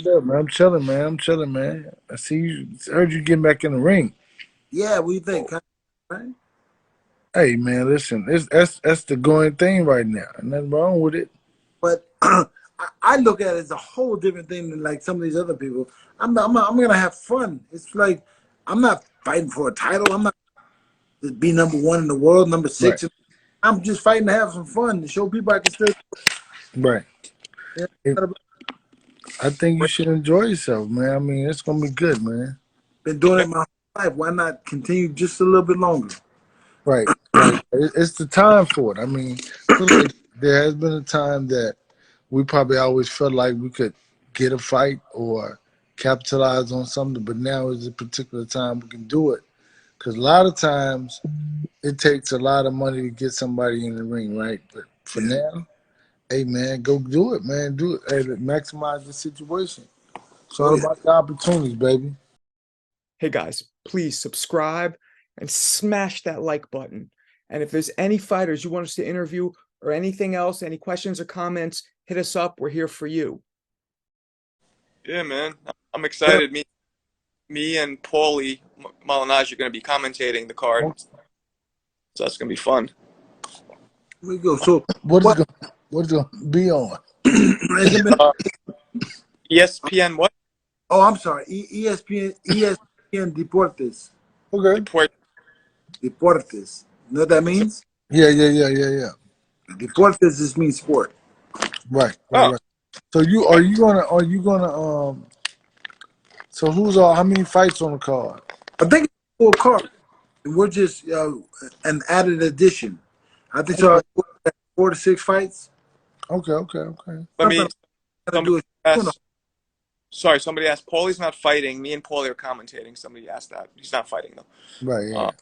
up, man? I'm chilling, man. I'm chilling, man. I see you. Heard you getting back in the ring. Yeah, what do you think? Right? Hey, man, listen. That's the going thing right now. Nothing wrong with it. But I look at it as a whole different thing than like some of these other people. I'm gonna have fun. It's like I'm not fighting for a title. I'm not to be number one in the world, number six. Right. I'm just fighting to have some fun to show people I can still. Right. Yeah, I think you should enjoy yourself, man. I mean, it's gonna be good, man. been doing it my whole life. Why not continue just a little bit longer? Right. Right. It's the time for it. I mean, I feel like there has been a time that we probably always felt like we could get a fight or capitalize on something, but now is a particular time we can do it. Because a lot of times it takes a lot of money to get somebody in the ring, right? But for now, hey, man, go do it, man. Do it. Hey, maximize the situation. It's all about the opportunities, baby. Hey, guys, please subscribe and smash that like button. And if there's any fighters you want us to interview or anything else, any questions or comments, hit us up. We're here for you. Yeah, man. I'm excited. Me and Paulie Malignaggi are going to be commentating the card. So that's going to be fun. We go. So what's it going to be on? ESPN what? Oh, I'm sorry. ESPN Deportes. Okay. Deportes. You know what that means? Yeah. Deportes just means sport. Right. So are you gonna so how many fights on the card? I think it's a full card. We're just an added addition. I think so. 4 to 6 fights. Okay. Sorry, somebody asked. Paulie's not fighting. Me and Paulie are commentating. Somebody asked that. He's not fighting though. Right. Yeah.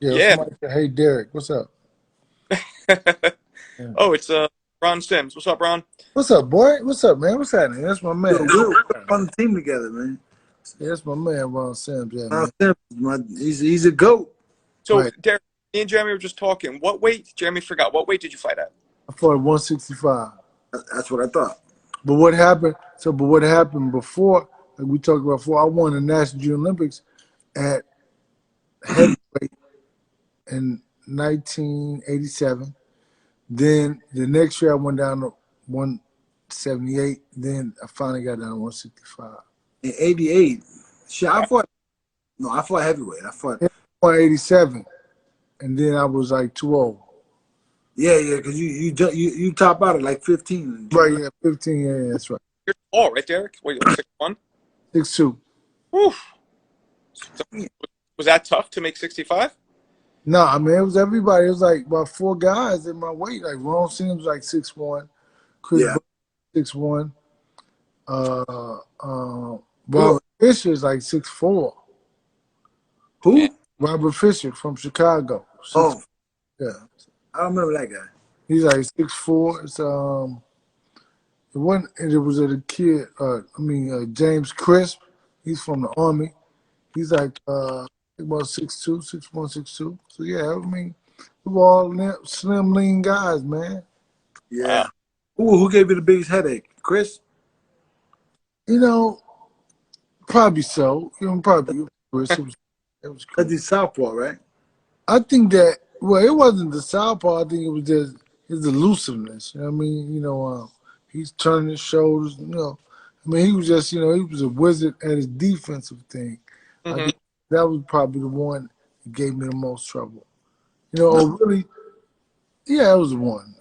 Yeah. Somebody said, "Hey, Derrick, what's up?" Oh, it's Ron Sims. What's up, Ron? What's up, boy? What's up, man? What's happening? That's my man. We're on the team together, man. Yeah, that's my man, Ron Sims. Yeah, Ron Sims, he's a GOAT. So, right. Derrick, me and Jeremy were just talking. What weight? Jeremy forgot. What weight did you fight at? I fought at 165. That's what I thought. But what happened? But what happened before? Like we talked about before, I won the National Junior Olympics at heavyweight in 1987. Then the next year I went down to 178. Then I finally got down to 165. In 88, I fought heavyweight. I fought 187, and then I was like 2-0. Yeah, because you top out at like 15. Right, yeah, 15. Yeah, that's right. You're tall, right, Derrick? What, you're 6'1"? 6'2". Oof. So, was that tough to make 65? No, I mean, it was everybody. It was like about 4 guys in my weight. Like Ron Sims was like 6'1", Chris 6'1", Robert Fisher is like 6'4". Who? Robert Fisher from Chicago. Yeah. I don't remember that guy. He's like 6'4". It's it was a kid. James Crisp. He's from the Army. He's like about 6'2", 6'1", 6'2". So yeah, I mean, we were all slim, lean guys, man. Yeah. Who gave you the biggest headache, Chris? Probably so. Probably Chris. It was cool. That's the southpaw, right? I think that. Well, it wasn't the southpaw. I think it was just his elusiveness. You know what I mean? He's turning his shoulders. I mean, he was just, he was a wizard at his defensive thing. Mm-hmm. I think that was probably the one that gave me the most trouble. Really, yeah, that was the one.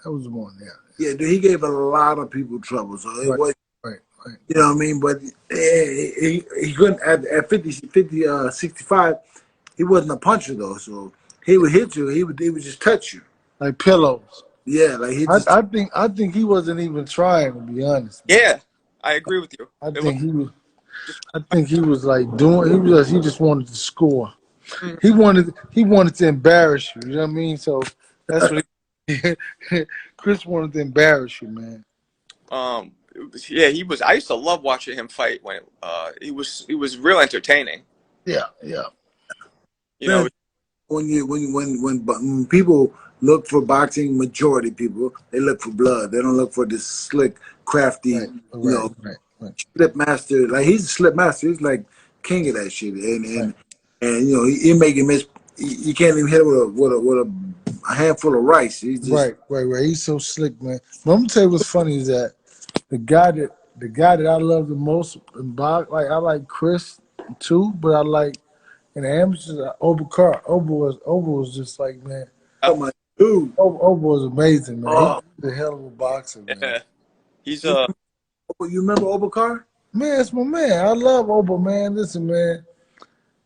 Yeah. Yeah, dude, he gave a lot of people trouble. So it was, right. You know what I mean? But he couldn't at 65. He wasn't a puncher though, so. He would hit you. He would just touch you like pillows. Yeah, like he. Just, I think he wasn't even trying, to be honest. Yeah, I agree with you. I think he was like doing. He just wanted to score. Mm-hmm. He wanted to embarrass you. You know what I mean? So that's what Chris wanted to embarrass you, man. Yeah, he was. I used to love watching him fight when he was real entertaining. Yeah. When people look for boxing, majority people, they look for blood. They don't look for this slick, crafty, right. slip master. Like he's a slip master. He's like king of that shit. And you know he make him miss. You can't even hit it with a handful of rice. He's just right. He's so slick, man. But I'm gonna tell you what's funny is that the guy that I love the most in box, like I like Chris too, but I like in the amateurs Oba Carr. Oba was just like, man. oh my dude. Oba was amazing, man. Oh, He's a hell of a boxer, man. Yeah, he's you remember Obakar? Man, it's my man. I love Oba, man. Listen, man.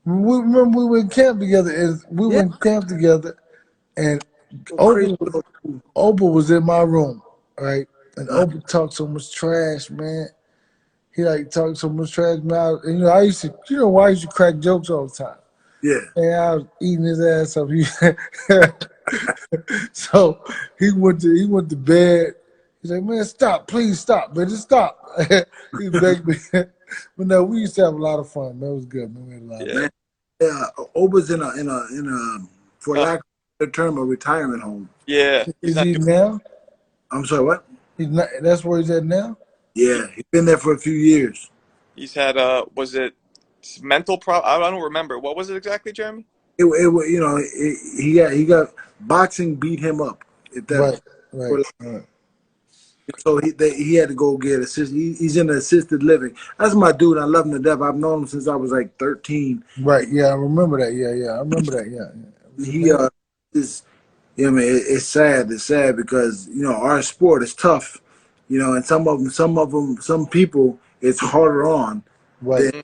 We remember we went camp together. And Crazy. Oba was in my room, right? And Oba talked so much trash, man. He like talked so much trash, man. And you know, I used to crack jokes all the time. Yeah. And I was eating his ass up. So he went to bed. He's like, man, stop, please stop, man, just stop. He begged me. But no, we used to have a lot of fun, man. It was good, man. We had a lot of fun. Yeah. Oba's in a for lack of a better term, a retirement home. Yeah. Is he now? I'm sorry, what? He's not. That's where he's at now. Yeah, he's been there for a few years. He's had was it mental problem? I don't remember. What was it exactly, Jeremy? He got boxing beat him up. If that Right. So he had to go get assisted. He's in assisted living. That's my dude. I love him to death. I've known him since I was like 13. Right. Yeah, I remember that. Yeah. I remember that. Yeah. He is. You know, I mean, it's sad. It's sad because our sport is tough. And some people, it's harder on. Right. Than,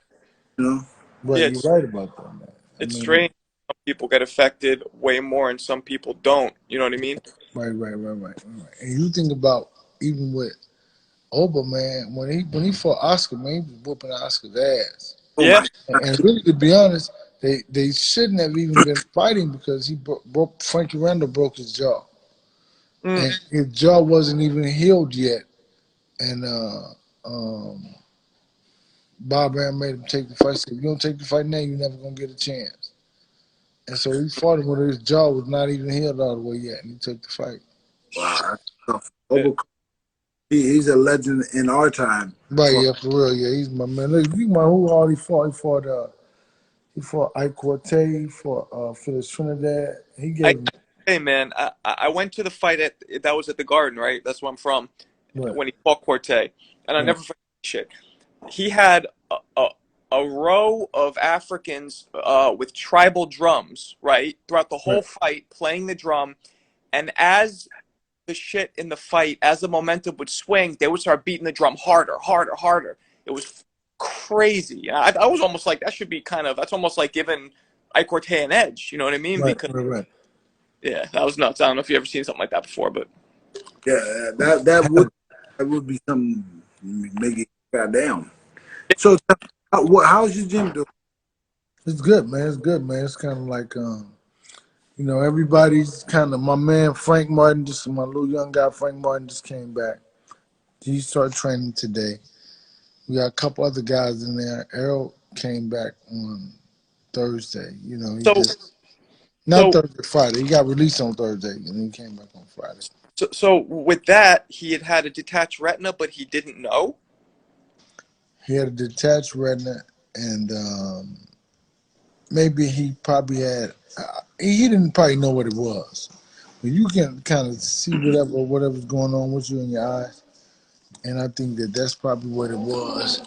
Right. Yeah, you're right about that, man. It's strange. Some people get affected way more, and some people don't. You know what I mean? Right. And you think about even with Oba, man, when he fought Oscar, man, he was whooping Oscar's ass. Yeah. And really, to be honest, they shouldn't have even been fighting because he broke Frankie Randall broke his jaw, and his jaw wasn't even healed yet. And Bob Arum made him take the fight. Said, "If you don't take the fight now, you're never gonna get a chance." And so he fought him when his jaw was not even healed all the way yet, and he took the fight. Wow, that's tough. He's a legend in our time. Right, yeah, for real, yeah, he's my man. Look, you know who all he fought? He fought Ike Cortez, he fought Phyllis Trinidad. He gave Hey man, I went to the fight that was at the Garden, right? That's where I'm from. Right. When he fought Cortez, and I never forget shit. He had a row of Africans with tribal drums, right, throughout the whole fight, playing the drum, and as the shit in the fight, as the momentum would swing, they would start beating the drum harder. It was crazy. I was almost like, that's almost like giving Ike Cortez an edge. You know what I mean? Right. Yeah, that was nuts. I don't know if you've ever seen something like that before, but yeah, that would be something make it goddamn. So, how's your gym doing? It's good, man. It's kind of like everybody's kind of my man Frank Martin. Just my little young guy Frank Martin just came back. He started training today. We got a couple other guys in there. Errol came back on Thursday. Thursday, Friday. He got released on Thursday, and he came back on Friday. So with that, he had a detached retina, but he didn't know? He had a detached retina, and maybe he probably had he didn't probably know what it was. But you can kind of see whatever's going on with you in your eyes. And I think that's probably what it was.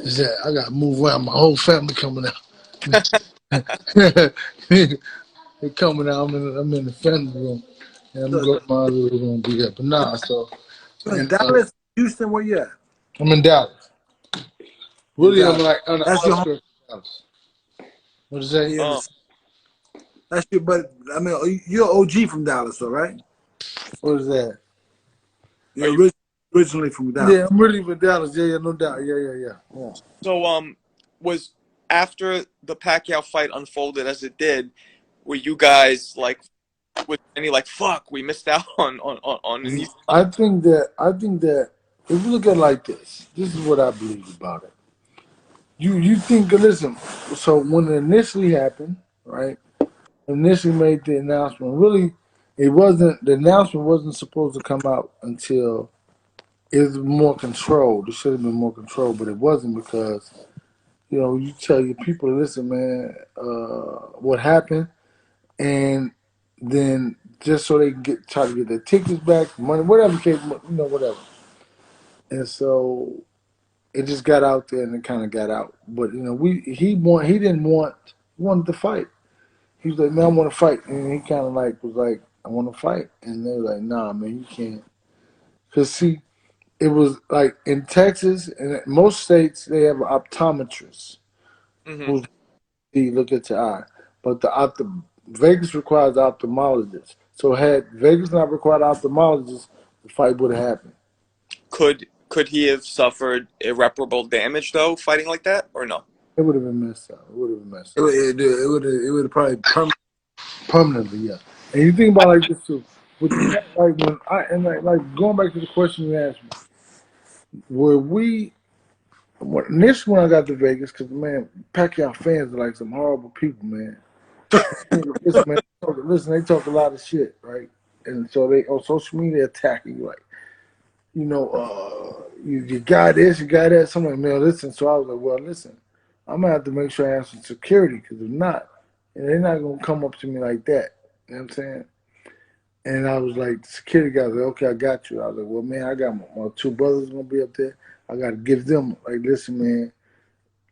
Is that I got to move around. My whole family coming out. They're coming out. I'm in the family room. And I'm going to go to my other room to be there. But nah, so. In Dallas, Houston, where you at? I'm in Dallas. Really, I'm like on the That's your outskirts of Dallas. What is that? That's your, but I mean, you're OG from Dallas, though, right? What is that? You're originally from Dallas. Yeah, I'm really from Dallas. Yeah, no doubt. Yeah. So, was after the Pacquiao fight unfolded as it did, were you guys like, with any like, fuck, we missed out on these? I think that if you look at it like this is what I believe about it. You think, listen, so when it initially happened, right? Initially made the announcement. Really, the announcement wasn't supposed to come out until it was more controlled. It should have been more controlled, but it wasn't because, you know, you tell your people, listen, man, what happened, and then just so they can try to get their tickets back, money, whatever, whatever. And so it just got out there and it kind of got out. But you know, he wanted to fight. He was like, man, I want to fight, and he kind of like was like, I want to fight, and they were like, nah, man, you can't. Cause see, it was like in Texas and most states they have an optometrist Hmm. who's look at your eye, but Vegas requires ophthalmologist. So had Vegas not required ophthalmologist, the fight would have happened. Could he have suffered irreparable damage though, fighting like that, or no? It would have been messed up. It would have been messed It up. would it would have probably Permanently, yeah. And you think about it like this too. With the, like when I and like going back to the question you asked me, were we initially when I got to Vegas, because man, Pacquiao fans are like some horrible people, man. Listen, man, they talk a lot of shit, right? And so they on social media attacking you like, you know, you got this, you got that. Someone, man, listen. So I was like, well, listen, I'm gonna have to make sure I have some security because if not, and they're not gonna come up to me like that. You know what I'm saying? And I was like, the security guy was like, okay, I got you. I was like, well, man, I got my two brothers gonna be up there. I gotta give them like, listen, man,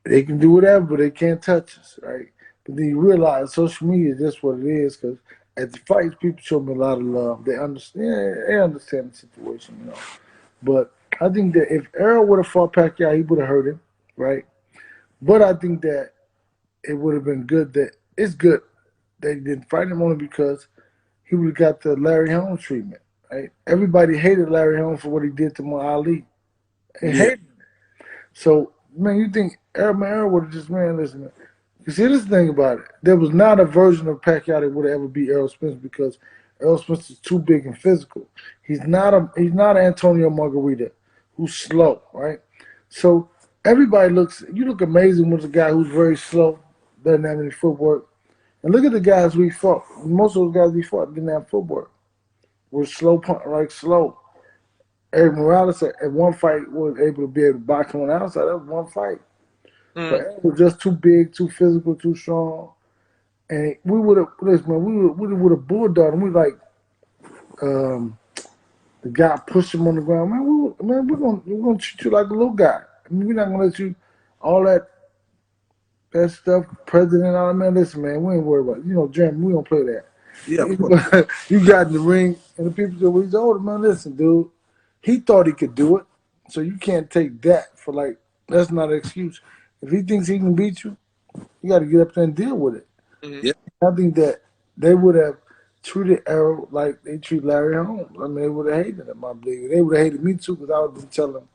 they can do whatever, but they can't touch us, right? But then you realize social media is just what it is because at the fights, people show me a lot of love. They understand the situation, you know. But I think that if Errol would have fought Pacquiao, he would have hurt him, right? But I think that it would have been good that it's good that he didn't fight him only because he would have got the Larry Holmes treatment, right? Everybody hated Larry Holmes for what he did to Ali. They yeah. hated him. So, man, you think Errol would have just, man, listen, man. You see, this thing about it, there was not a version of Pacquiao that would have ever beat Errol Spence because Errol Spence is too big and physical. He's not Antonio Margarita, who's slow, right? So everybody you look amazing with a guy who's very slow, doesn't have any footwork. And look at the guys we fought. Most of those guys we fought didn't have footwork. Were slow. Eric Morales at one fight was able to be able to box on the outside. That was one fight. But Mm. Eric was just too big, too physical, too strong. And we would have, listen, man, we would have bulldogged him. We like um, the guy pushed him on the ground. Man, we're gonna treat you like a little guy. I mean, we're not gonna let you all that stuff, president, all that. Man, listen, man, we ain't worried about it. You know, Jeremy, we don't play that. Yeah, of course. You got in the ring, and the people said, well, he's older, man. Listen, dude, he thought he could do it, so you can't take that for like that's not an excuse. If he thinks he can beat you, you got to get up there and deal with it. Hmm. Yeah. I think that they would have treated Errol like they treat Larry Holmes. I mean, they would have hated him, I believe. They would have hated me too because I would have been telling them,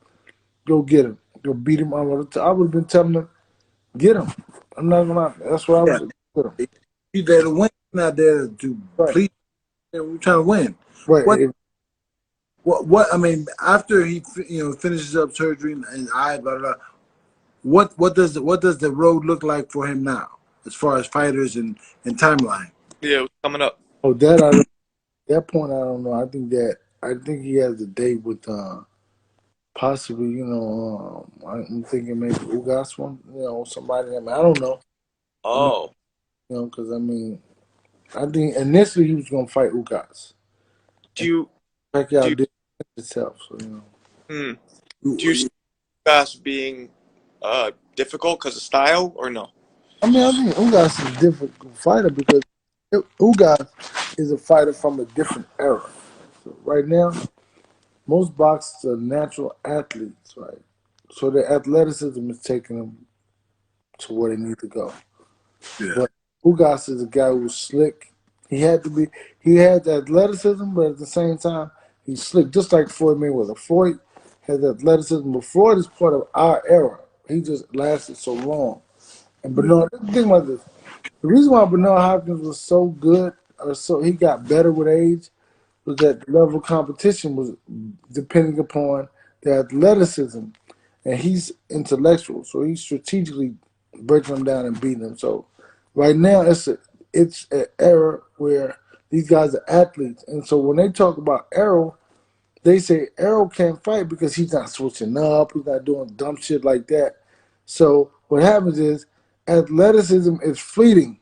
go get him, go beat him. I would have been telling them, get him. I'm not gonna. That's what I Yeah. was. Get him. He's there to win, not there to Right. please. We're trying to win. Right. What I mean, after he finishes up surgery and eye, blah, blah, blah, what does the road look like for him now, as far as fighters and timeline? Yeah, it's coming up. Oh, that point, I don't know. I think he has a date with possibly, I'm thinking maybe Ugas one, somebody. I mean, I don't know. Oh, Because I mean, I think initially he was gonna fight Ugas. do you do Pacquiao you, did itself, so hmm, do you see Gas being difficult because of style or no? I mean, I think Ugas is a difficult fighter because Ugas is a fighter from a different era. So right now, most boxers are natural athletes, right? So their athleticism is taking them to where they need to go. Yeah. But Ugas is a guy who's slick. He had to be. He had the athleticism, but at the same time, he's slick, just like Floyd Mayweather. Floyd has athleticism, but Floyd is part of our era. He just lasted so long. And Bernard, think about this. The reason why Bernard Hopkins was so good, or so he got better with age, was that the level of competition was depending upon the athleticism, and he's intellectual, so he's strategically breaking them down and beating them. So right now, it's an era where these guys are athletes, and so when they talk about Errol, they say Errol can't fight because he's not switching up, he's not doing dumb shit like that. So what happens is athleticism is fleeting.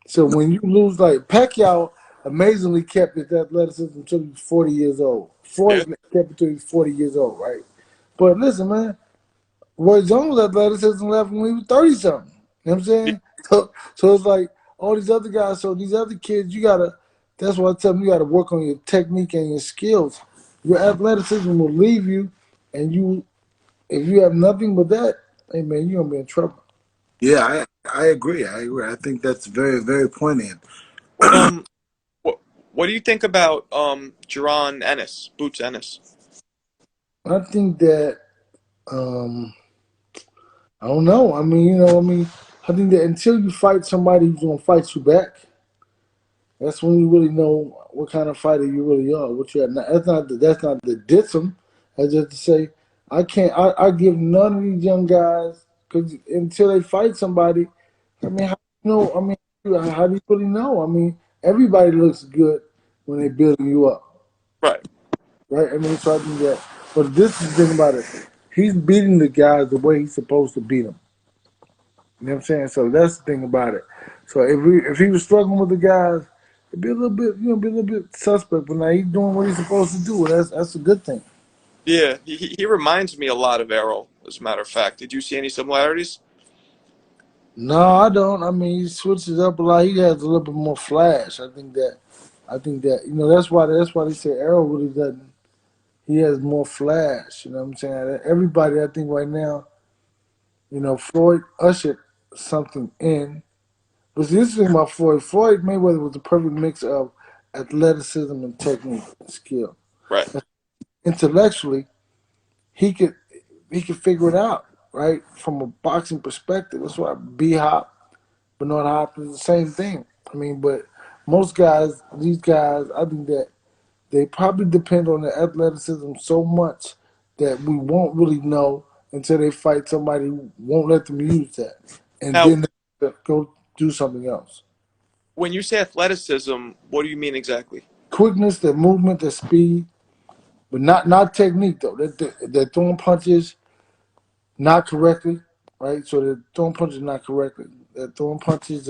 So when you lose, like Pacquiao amazingly kept his athleticism until he was 40 years old. Yeah. Floyd kept it until he was 40 years old, right? But listen, man, Roy Jones' athleticism left when he was 30 something. You know what I'm saying? So it's like all these other guys, so these other kids, that's why I tell them you gotta work on your technique and your skills. Your athleticism will leave you, and if you have nothing but that, hey man, you're gonna be in trouble. Yeah, I agree. I agree. I think that's very, very poignant. What what what do you think about Jerron Ennis, Boots Ennis? I think that um I don't know. I think that until you fight somebody who's gonna fight you back, that's when you really know what kind of fighter you really are. What you are. That's not the diss them. That's just to say I can't. I give none of these young guys because until they fight somebody, I mean, how do you know? I mean, how do you really know? I mean, everybody looks good when they're building you up, Right. right? I mean, so I think that. But this is the thing about it. He's beating the guys the way he's supposed to beat them. You know what I'm saying? So that's the thing about it. So if he was struggling with the guys, it'd be a little bit, be a little bit suspect. But now he's doing what he's supposed to do. That's a good thing. Yeah, he reminds me a lot of Errol, as a matter of fact. Did you see any similarities? No, I don't. I mean, he switches up a lot. He has a little bit more flash. I think that that's why they say Errol really doesn't. He has more flash. You know what I'm saying? Everybody, I think right now, Floyd ushered something in. But the interesting about Floyd Mayweather was the perfect mix of athleticism and technique and skill. Right. Intellectually, he could he could figure it out, right? From a boxing perspective. That's why B Hop, Bernard Hopkins, is the same thing. I mean, but most guys, these guys, I think that they probably depend on their athleticism so much that we won't really know until they fight somebody who won't let them use that. And Now, then they go do something else. when you say athleticism, what do you mean exactly? Quickness, their movement, their speed, but not technique though. They're throwing punches not correctly, right? So they're throwing punches not correctly. They're throwing punches.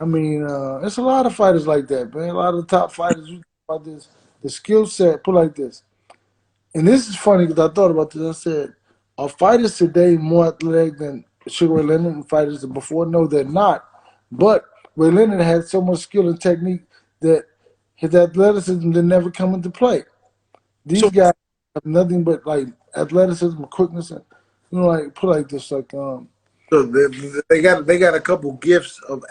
It's a lot of fighters like that, man. A lot of the top fighters. You talk about this, the skill set. Put it like this, and this is funny because I thought about this. I said, are fighters today more athletic than Sugar Ray Leonard and fighters before? No, they're not. But Ray Leonard had so much skill and technique that his athleticism did never come into play. These So guys have nothing but like athleticism, quickness, and like put it like this, like So they got a couple gifts of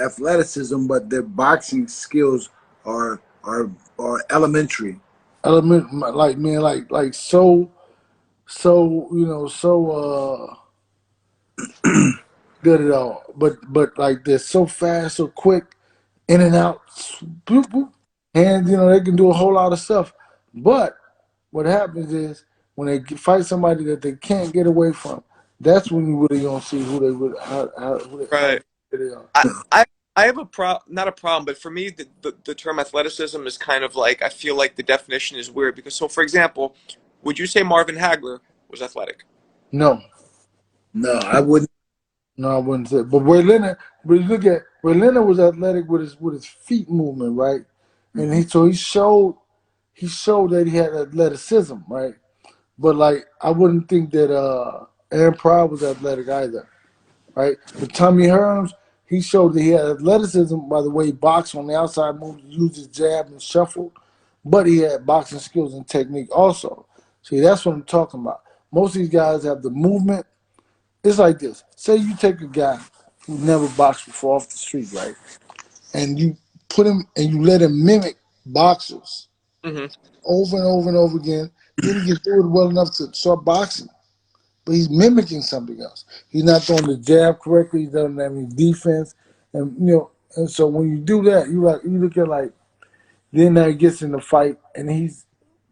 athleticism, but their boxing skills are elementary. element, like man, like so good at all. But like they're so fast, so quick, in and out, boop, boop, and they can do a whole lot of stuff. But what happens is when they fight somebody that they can't get away from, that's when you really gonna see who they really how right. they are. I have not a problem, but for me, the term athleticism is kind of like, I feel like the definition is weird because, so for example, would you say Marvin Hagler was athletic? No, No, I wouldn't. no, I wouldn't say. But Ray Leonard, but you look at Ray Leonard was athletic with his feet movement, right? And Mhm. he showed that he had athleticism, right? But like I wouldn't think that Aaron Pryor was athletic either, right? But Tommy Hearns, he showed that he had athleticism by the way he boxed on the outside moves, used his jab and shuffled, but he had boxing skills and technique also. See, that's what I'm talking about. Most of these guys have the movement. It's like this. Say you take a guy who never boxed before off the street, right? And you put him and you let him mimic boxers Hmm. over and over and over again. Then he can do it well enough to start boxing. But he's mimicking something else. He's not throwing the jab correctly. He doesn't have any defense, and so when you do that, you look at like then now he gets in the fight and he's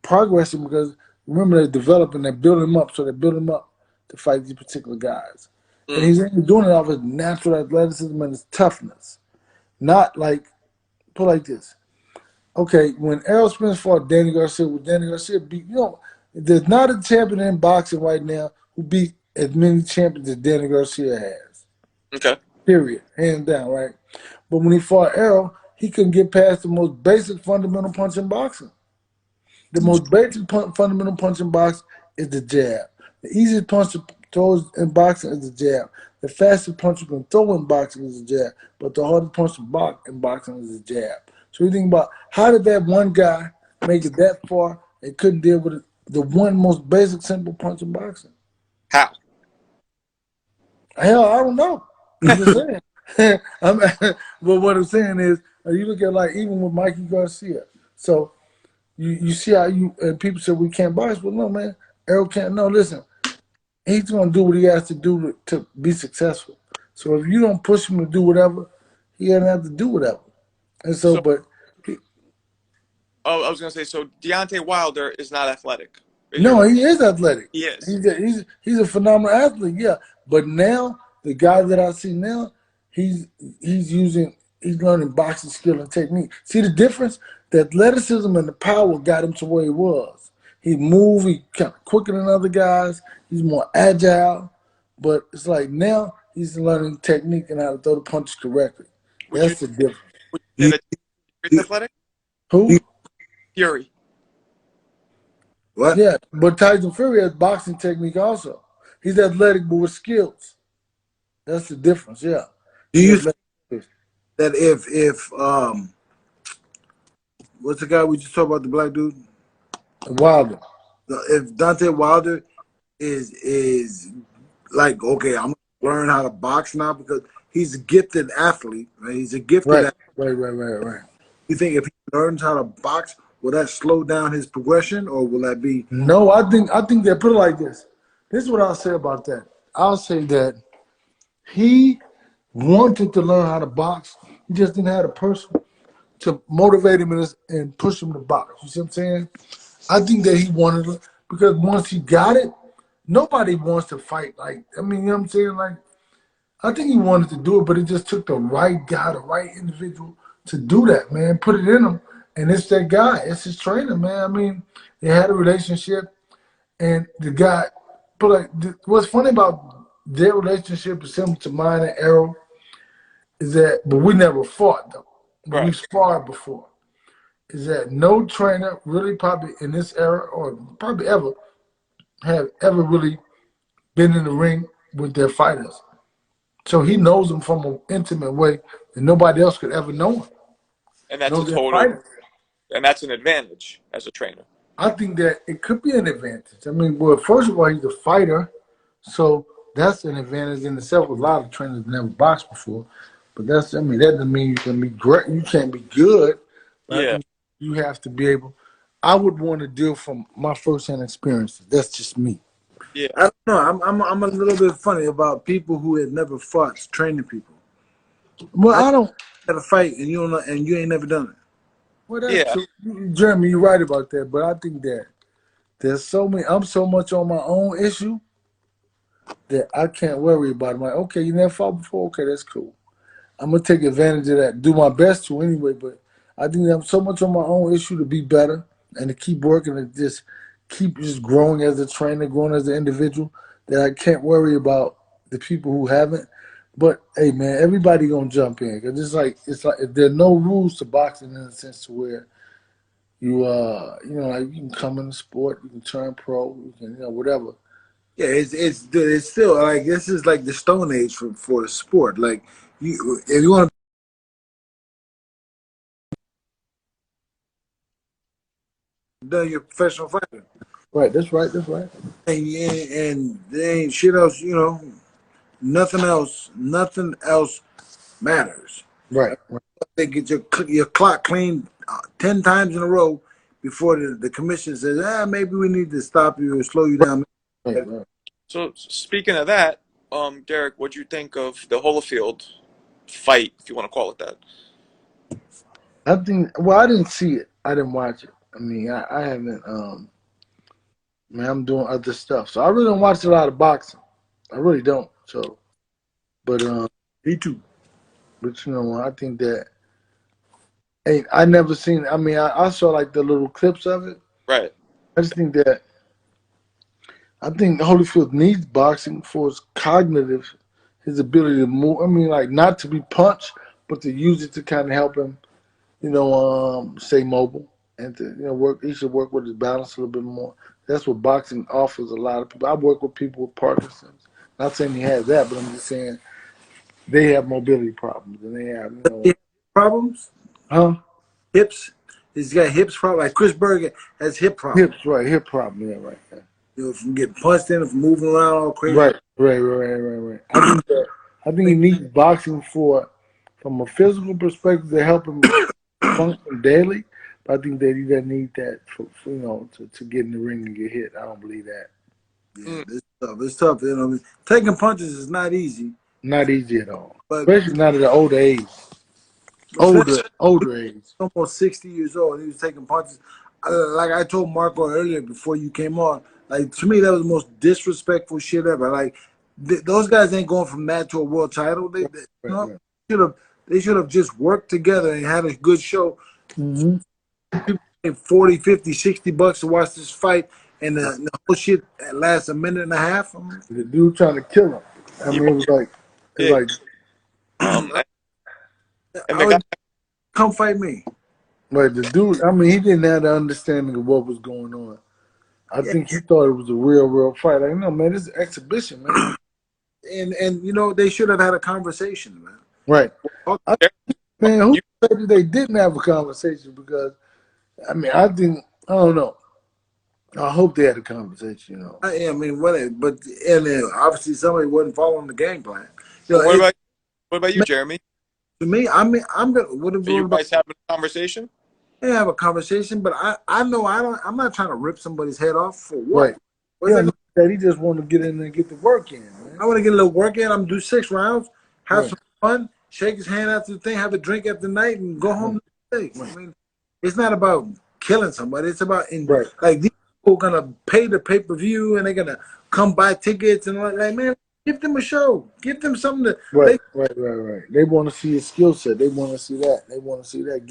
progressing because remember they're developing, they're building him up, so they're building him up to fight these particular guys, and Mm. he's only doing it off his natural athleticism and his toughness, not like put like this. okay, when Errol Spence fought Danny Garcia, beat, there's not a champion in boxing right now who beat as many champions as Danny Garcia has. Okay. Period. Hands down, right? But when he fought Errol, he couldn't get past the most basic fundamental punch in boxing. The most basic fundamental punch in boxing is the jab. The easiest punch to throw in boxing is the jab. The fastest punch you can throw in boxing is the jab. But the hardest punch to block in boxing is the jab. So you think about how did that one guy make it that far and couldn't deal with the one most basic simple punch in boxing? How? Hell, I don't know. I'm just saying. But what I'm saying is, you look at like even with Mikey Garcia. So you see how and people say we can't box. Well, no, man. Errol can't. No, listen. He's going to do what he has to do to be successful. So if you don't push him to do whatever, he doesn't have to do whatever. And so but I was going to say, so Deontay Wilder is not athletic. No, he is athletic. He is. He's a phenomenal athlete, yeah. But now the guy that I see now, he's learning boxing skill and technique. See the difference? The athleticism and the power got him to where he was. He moved, he kind of quicker than other guys. He's more agile. But it's like now he's learning technique and how to throw the punches correctly. That's the difference. Would you say that he's athletic? Who? Fury. What? Yeah, but Tyson Fury has boxing technique also. He's athletic but with skills. That's the difference, yeah. Do you think that if what's the guy we just talked about, the black dude? Wilder. If Deontay Wilder is like, okay, I'm gonna learn how to box now because he's a gifted athlete, right? He's a gifted athlete. Right. You think if he learns how to box, will that slow down his progression, or will that be? No, I think they put it like this. This is what I'll say about that. I'll say that he wanted to learn how to box. He just didn't have a person to motivate him and push him to box. You see what I'm saying? I think that he wanted it because once he got it, nobody wants to fight. Like, I mean, you know what I'm saying? Like, I think he wanted to do it, but it just took the right guy, the right individual to do that, man. Put it in him. And it's that guy. It's his trainer, man. I mean, they had a relationship, and the guy. But like, what's funny about their relationship is similar to mine and Errol, is that, but we never fought though. But we sparred before. Is that no trainer really probably in this era or probably ever have ever really been in the ring with their fighters. So he knows them from an intimate way that nobody else could ever know him. And that's a total. And that's an advantage as a trainer. I think that it could be an advantage. I mean, well, first of all, he's a fighter, so that's an advantage in itself. A lot of trainers never boxed before, but that doesn't mean you can be great. You can't be good. Yeah. You have to be able. I would want to deal from my firsthand experiences. That's just me. Yeah. I don't know. I'm a little bit funny about people who had never fought training people. Well, I don't have a fight and you don't know, and you ain't never done it. Well, that's true. Jeremy, you're right about that, but I think that there's so many. I'm so much on my own issue that I can't worry about it. I'm like, okay, you never fought before. Okay, that's cool. I'm gonna take advantage of that. Do my best to anyway, but I think that I'm so much on my own issue to be better and to keep working and just keep growing as a trainer, growing as an individual. That I can't worry about the people who haven't. But hey, man, everybody gonna jump in because it's like there are no rules to boxing in a sense to where you like you can come in the sport, you can turn pro, you can whatever. Yeah, it's still like this is like the Stone Age for the sport. Like if you want to done your professional fighter. Right, that's right. And there ain't shit else, nothing else matters. Right. They get your clock cleaned 10 times in a row before the commission says, maybe we need to stop you or slow you down. Right. So speaking of that, Derrick, what'd you think of the Holyfield fight, if you want to call it that? I didn't see it. I didn't watch it. I mean, I haven't. I'm doing other stuff, so I really don't watch a lot of boxing. I really don't. So, but me too. But I think that Hey, I never seen. I mean, I saw like the little clips of it. Right. I just think that I think Holyfield needs boxing for his cognitive, his ability to move. I mean, like not to be punched, but to use it to kind of help him, stay mobile and to work. He should work with his balance a little bit more. That's what boxing offers a lot of people. I work with people with Parkinson's. Not saying he has that, but I'm just saying they have mobility problems and they have, Problems? huh? Hips? He's got hips problems. Like Chris Berger has hip problems. Hips, right? Hip problem, yeah, right. Yeah. From getting punched in, from moving around all crazy. Right. I think he needs boxing from a physical perspective to help him function daily. But I think that he doesn't need that to get in the ring and get hit. I don't believe that. Yeah, it's tough. It's tough. Taking punches is not easy. Not easy at all, but especially not at an older age. Older age. Almost 60 years old. He was taking punches. Like I told Marco earlier before you came on, like to me that was the most disrespectful shit ever. Like those guys ain't going from that to a world title. They should have just worked together and had a good show. Mm-hmm. People pay 40, 50, 60 bucks to watch this fight, and the whole shit lasts a minute and a half. The dude trying to kill him. I mean, it was like, and the guy, come fight me. Like the dude, I mean, he didn't have the understanding of what was going on. I think he thought it was a real fight. Like, no, man, this is an exhibition, man. And they should have had a conversation, man. Right. Man, who said that they didn't have a conversation? Because, I mean, I don't know. I hope they had a conversation, I mean, but obviously somebody wasn't following the game plan. what about you, Jeremy? To me, I'm gonna. Are you guys having a conversation? Yeah, have a conversation, but I know I'm not trying to rip somebody's head off for what. Right. That he just want to get in there and get the work in, man. I want to get a little work in. I'm gonna do 6 rounds, have some fun, shake his hand after the thing, have a drink after the night, and go home the next day. I mean, it's not about killing somebody. It's about like these people are gonna pay the pay-per-view and they're gonna come buy tickets and like man, give them a show, give them something to. Right. They want to see his skill set. They want to see that.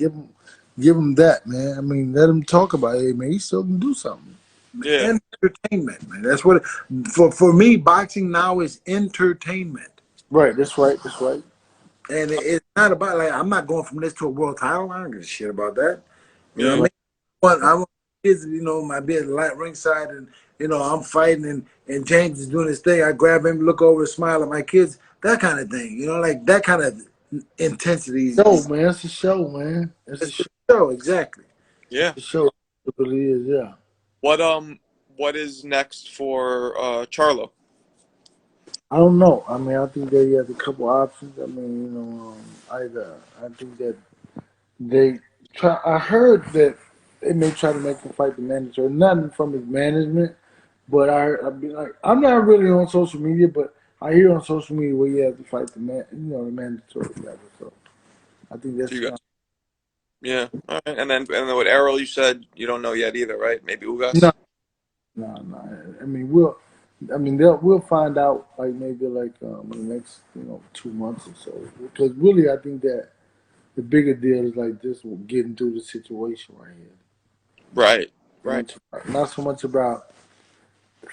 Give them that, man. I mean, let him talk about it. Hey, man, he still can do something. Yeah. Entertainment, man. That's what for me, boxing now is entertainment. Right. That's right. And it's not about like I'm not going from this to a world title. I don't give a shit about that. You know what I mean? I want kids, my bed light ringside, and I'm fighting, and James is doing his thing. I grab him, look over, smile at my kids, that kind of thing. Like that kind of intensity. Man, it's a show, man. It's a show, exactly. Yeah, it's a show. It really is. Yeah. What is next for Charlo? I don't know. I mean, I think they have a couple options. I mean, I think that they try. I heard that they may try to make him fight the mandatory. Nothing from his management, but I'd be like, I'm not really on social media, but I hear on social media where you have to fight the mandatory level. So I think that's. Yeah. All right. And then with Errol, you said you don't know yet either, right? Maybe Ugas. No. I mean, we'll find out maybe in the next 2 months or so. Because really, I think that the bigger deal is like just getting through the situation right here. Right. Not so much about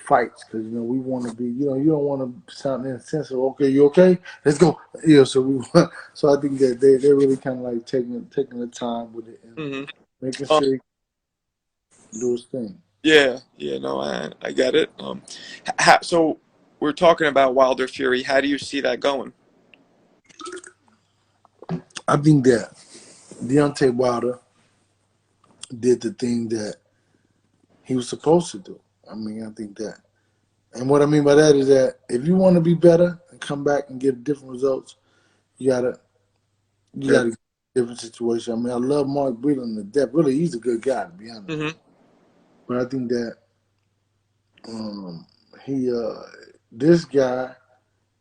fights, because we want to be. You don't want to sound insensitive. Okay, you okay? Let's go. So I think that they're really kind of like taking the time with it and making sure he do his thing. Yeah, no, I get it. So we're talking about Wilder Fury. How do you see that going? I think that Deontay Wilder did the thing that he was supposed to do. I mean, I think that. And what I mean by that is that if you want to be better and come back and get different results, you gotta get a different situation. I mean, I love Mark Breland to death. Really, he's a good guy, to be honest. But I think that this guy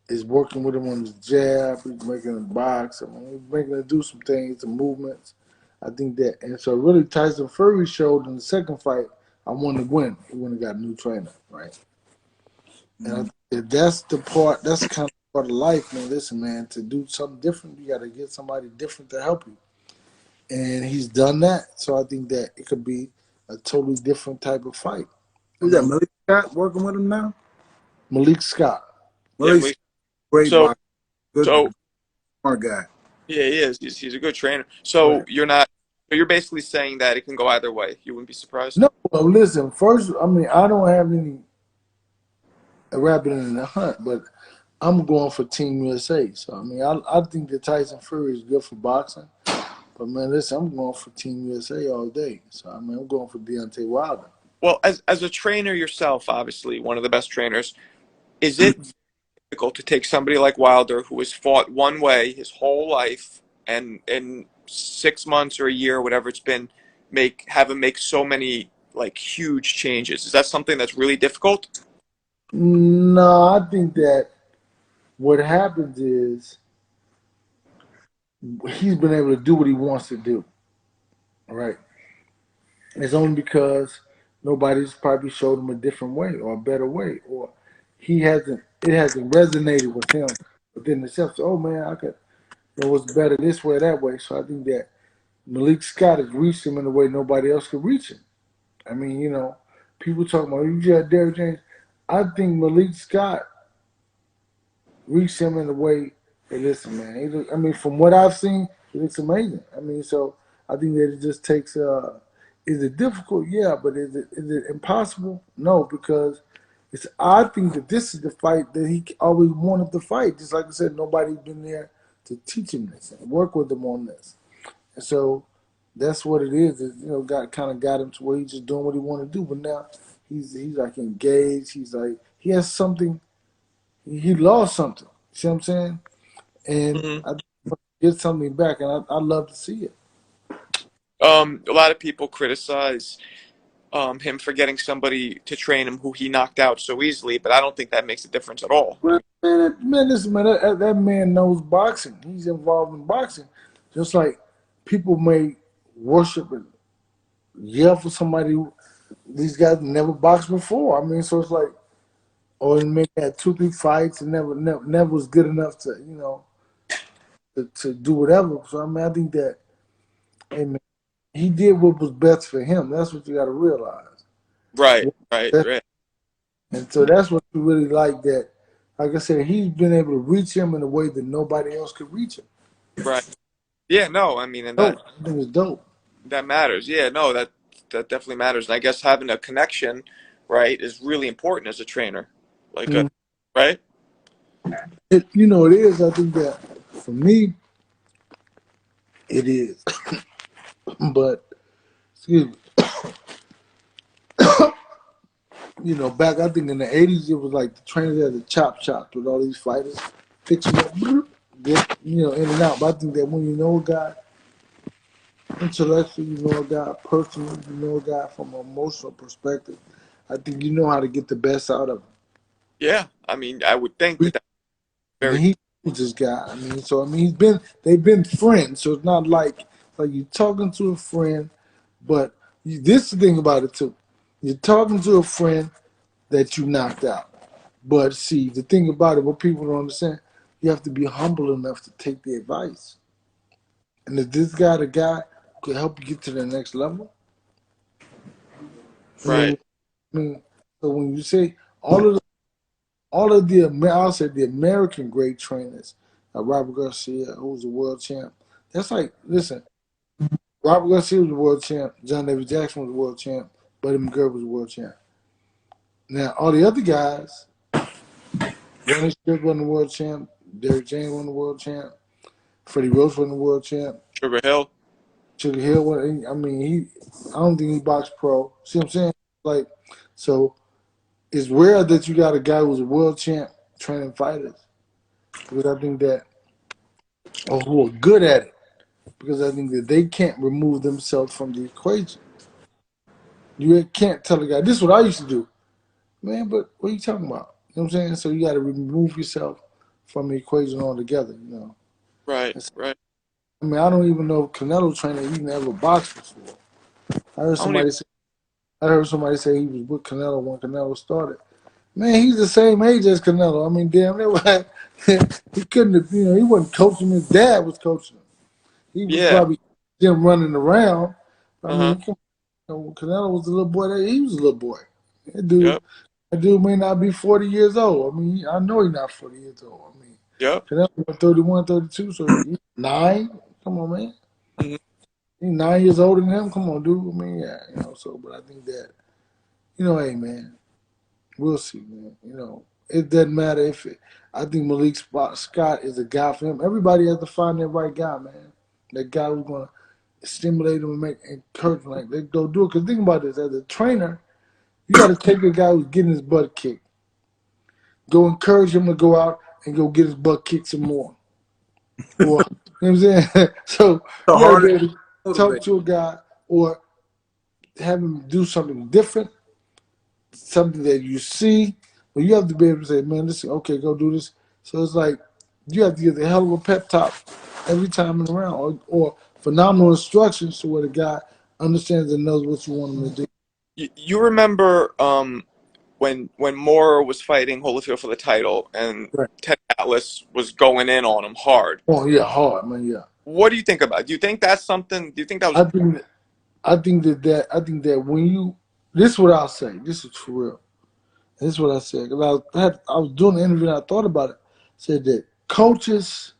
is working with him on his jab. He's making him box. I mean, he's making him do some things, some movements. I think that, and so really Tyson Fury showed in the second fight, I want to win. He went and got a new trainer, right? And I think that's the part. That's kind of part of life, man. Listen, man, to do something different, you got to get somebody different to help you. and he's done that. So I think that it could be a totally different type of fight. Who's that? Malik Scott working with him now? Malik Scott. Yeah, Malik's great so boxer. Good, so smart guy. yeah, he is. He's a good trainer. So Right. you're basically saying that it can go either way. You wouldn't be surprised. No, well, listen. First, I mean, I don't have any rabbit in the hunt, but I'm going for Team USA. So I mean, I think that Tyson Fury is good for boxing. But man, listen, I'm going for Team USA all day. So I mean, I'm going for Deontay Wilder. Well, as a trainer yourself, obviously one of the best trainers, is it difficult to take somebody like Wilder who has fought one way his whole life and in 6 months or a year, whatever it's been, have him make so many like huge changes? Is that something that's really difficult? No, I think that what happens is he's been able to do what he wants to do. Right. It's only because nobody's probably showed him a different way or a better way, or it hasn't resonated with him within himself. So, oh man, I could, what's better this way or that way. So I think that Malik Scott has reached him in a way nobody else could reach him. I mean, people talk about you got Derrick James. I think Malik Scott reached him in a way. Hey, listen, man. I mean, from what I've seen, he looks amazing. I mean, so I think that it just takes. Is it difficult? Yeah, but is it impossible? No, because I think that this is the fight that he always wanted to fight. Just like I said, nobody's been there to teach him this and work with him on this. And so that's what it is. Got him to where he's just doing what he wanted to do. But now he's like engaged. He's like he has something. He lost something. See what I'm saying? And Mm-hmm. I get something back, and I love to see it. A lot of people criticize him for getting somebody to train him who he knocked out so easily, but I don't think that makes a difference at all. Listen, man, that man knows boxing. He's involved in boxing. Just like people may worship and yell for somebody these guys never boxed before. I mean, so it's like, or he may had 2-3 fights and never was good enough to, to do whatever. So I mean, I think that, hey man, he did what was best for him. That's what you got to realize. Right. And so that's what we really like. That, like I said, he's been able to reach him in a way that nobody else could reach him. Right. Yeah, no, I mean, and I think it's dope. that matters. Yeah, no, that definitely matters. And I guess having a connection, right, is really important as a trainer. Like, right? It is. I think that for me, it is. But excuse me. Back I think in the '80s, it was like the trainers had the chop chops with all these fighters, fix them up, get in and out. But I think that when you know a guy intellectually, you know a guy personally, you know a guy from an emotional perspective, I think you know how to get the best out of him. Yeah, I mean, I would think that. He was this guy. I mean, they've been friends, so it's not like you're talking to a friend, but this is the thing about it too. You're talking to a friend that you knocked out. But see, the thing about it, what people don't understand, you have to be humble enough to take the advice. And if this guy, the guy, could help you get to the next level, Right. I mean, so when you say all of the, I'll say the American great trainers, like Robert Garcia, who was a world champ. That's like, listen, Robert Garcia was a world champ. John David Jackson was a world champ. Buddy McGirt was a world champ. Now, all the other guys, Johnny Strick wasn't the world champ. Derrick James wasn't the world champ. Freddie Roach wasn't the world champ. Sugar Hill. Sugar Hill wasn't. I mean, I don't think he boxed pro. See what I'm saying? Like, so it's rare that you got a guy who's a world champ training fighters. Because I think that, or who are good at it. Because I think that they can't remove themselves from the equation. You can't tell a guy, this is what I used to do. Man, but what are you talking about? You know what I'm saying? So you got to remove yourself from the equation altogether, Right. I mean, I don't even know if Canelo trainer even ever boxed before. I heard somebody say he was with Canelo when Canelo started. Man, he's the same age as Canelo. I mean, damn, he couldn't have, he wasn't coaching him. His dad was coaching him. He was probably them running around. I Uh-huh. mean, Canelo was a little boy. He was a little boy. That Yep. dude may not be 40 years old. I mean, I know he's not 40 years old. I mean, Yep. Canelo was 31, 32, so he's 9. Come on, man. Mhm. He's 9 years older than him. Come on, dude. I mean, yeah, so, but I think that, hey, man, we'll see, man. It doesn't matter if I think Malik Scott is a guy for him. Everybody has to find that right guy, man. That guy who's going to stimulate him and encourage him. Like, they go do it. Because think about this. As a trainer, you got to take a guy who's getting his butt kicked. Go encourage him to go out and go get his butt kicked some more. Or, you know what I'm saying? So you got to be able to talk to a guy or have him do something different, something that you see. But you have to be able to say, man, listen, okay, go do this. So it's like you have to get the hell of a pep talk every time in the round or phenomenal instructions to where the guy understands and knows what you want him to do. You remember when Moore was fighting Holyfield for the title and Right. Ted Atlas was going in on him hard. Oh, yeah, hard, man, yeah. What do you think about it? Do you think that's something? Do you think that was? I think that when you, this is what I'll say. This is for real. This is what I said. Cause I was doing the interview and I thought about it. Said that coaches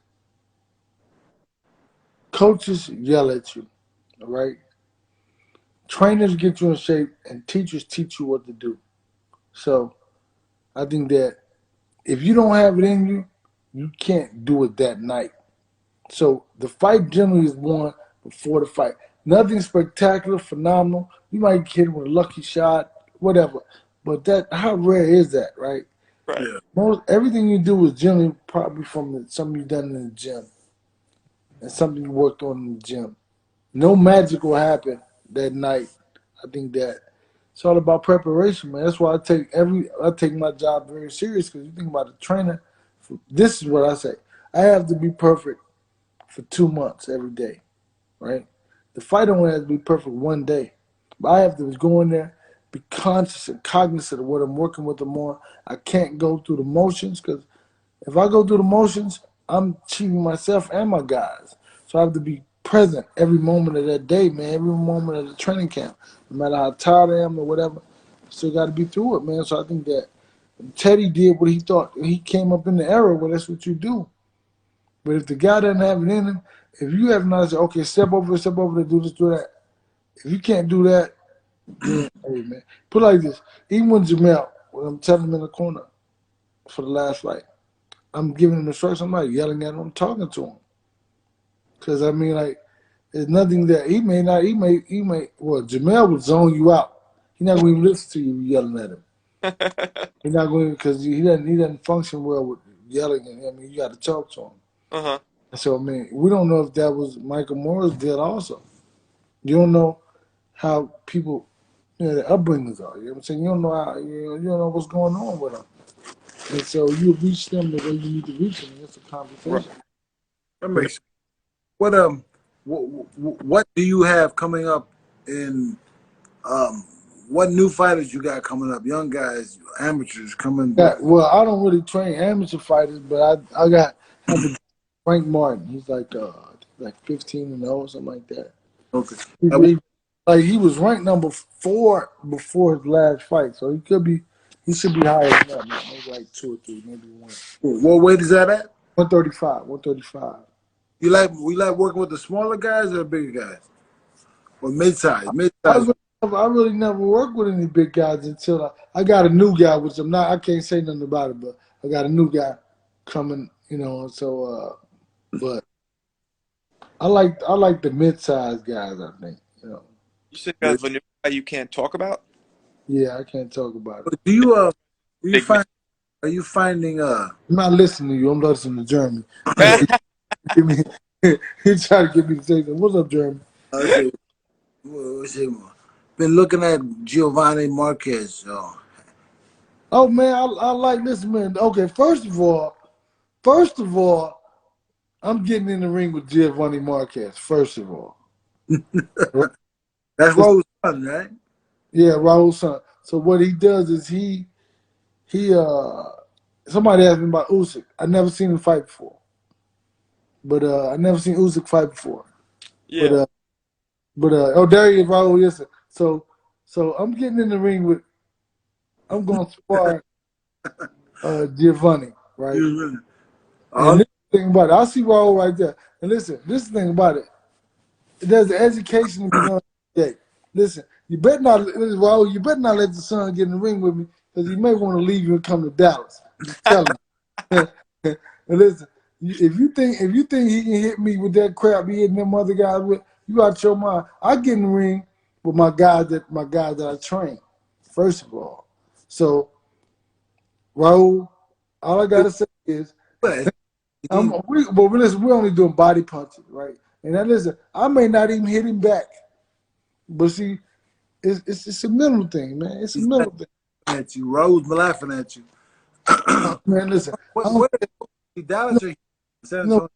yell at you, all right? Trainers get you in shape and teachers teach you what to do. So I think that if you don't have it in you, you can't do it that night. So the fight generally is won before the fight. Nothing spectacular, phenomenal. You might hit him with a lucky shot, whatever. But how rare is that, right? Right. Yeah. Everything you do is generally probably from something you've done in the gym and something you worked on in the gym. No magic will happen that night. I think that it's all about preparation, man. That's why I take my job very serious because you think about a trainer. This is what I say. I have to be perfect for 2 months every day, right? The fight only has to be perfect one day. But I have to go in there, be conscious and cognizant of what I'm working with them on. I can't go through the motions because if I go through the motions, I'm cheating myself and my guys. So I have to be present every moment of that day, man, every moment of the training camp. No matter how tired I am or whatever, still got to be through it, man. So I think that Teddy did what he thought. He came up in the era where that's what you do. But if the guy doesn't have it in him, if you have not said, okay, step over, do this, do that. If you can't do that, then, hey, man. Put it like this. Even when Jermall, when I'm telling him in the corner for the last fight, I'm giving him instructions. I'm not yelling at him. I'm talking to him. Because, I mean, like, there's nothing that Jermall would zone you out. He's not going to listen to you yelling at him. He's not going because he doesn't function well with yelling at him. I mean, you got to talk to him. Uh-huh. So, I mean, we don't know if that was Michael Moore's deal also. You don't know how people, their upbringings are. You know what I'm saying? You don't know you don't know what's going on with them. And so you reach them the way you need to reach them. It's a conversation. Right. That makes sense. What do you have coming up in what new fighters you got coming up? Young guys, amateurs coming back. Well, I don't really train amateur fighters, but I have the Frank Martin. He's like 15-0 or something like that. Okay. He was ranked number 4 before his last fight, so he should be higher than that, man. Maybe like 2 or 3, maybe 1. What weight is that at? 135. We like working with the smaller guys or the bigger guys? Or mid-size? I really never worked with any big guys until I got a new guy, which I can't say nothing about it, but I got a new guy coming, so but I like the mid-sized guys, I think, You said you have a new guy you can't talk about? Yeah, I can't talk about it. But are you finding I'm not listening to you, I'm listening to Jeremy. He tried to get me to say something. What's up, Jeremy? Been looking at Giovanni Marquez. So. Oh man, I like this man. Okay, first of all, I'm getting in the ring with Giovanni Marquez. First of all, that's Raul's son, right? Yeah, Raul's son. So what he does is he somebody asked me about Usyk. I never seen him fight before, but I never seen Usyk fight before. Yeah. But But there he is, Raul. Yes, so I'm getting in the ring with. I'm going to spar Giovanni, right? And All this thing about it, I see Raul right there. And listen, this thing about it, there's an education to be learned today. Listen, you better not, Raul, you better not let the son get in the ring with me because he may want to leave you and come to Dallas. I'm just telling you. And listen, if you think he can hit me with that crap he hitting them other guys with, you out your mind. I get in the ring with my guys that I train, first of all. So Raul, all I gotta say is but listen, we're only doing body punches, right? And now listen, I may not even hit him back. But see, it's a mental thing, man. It's a he's mental thing. laughing at you. Rose laughing at you. Man, listen, What Dallas or San you know Antonio?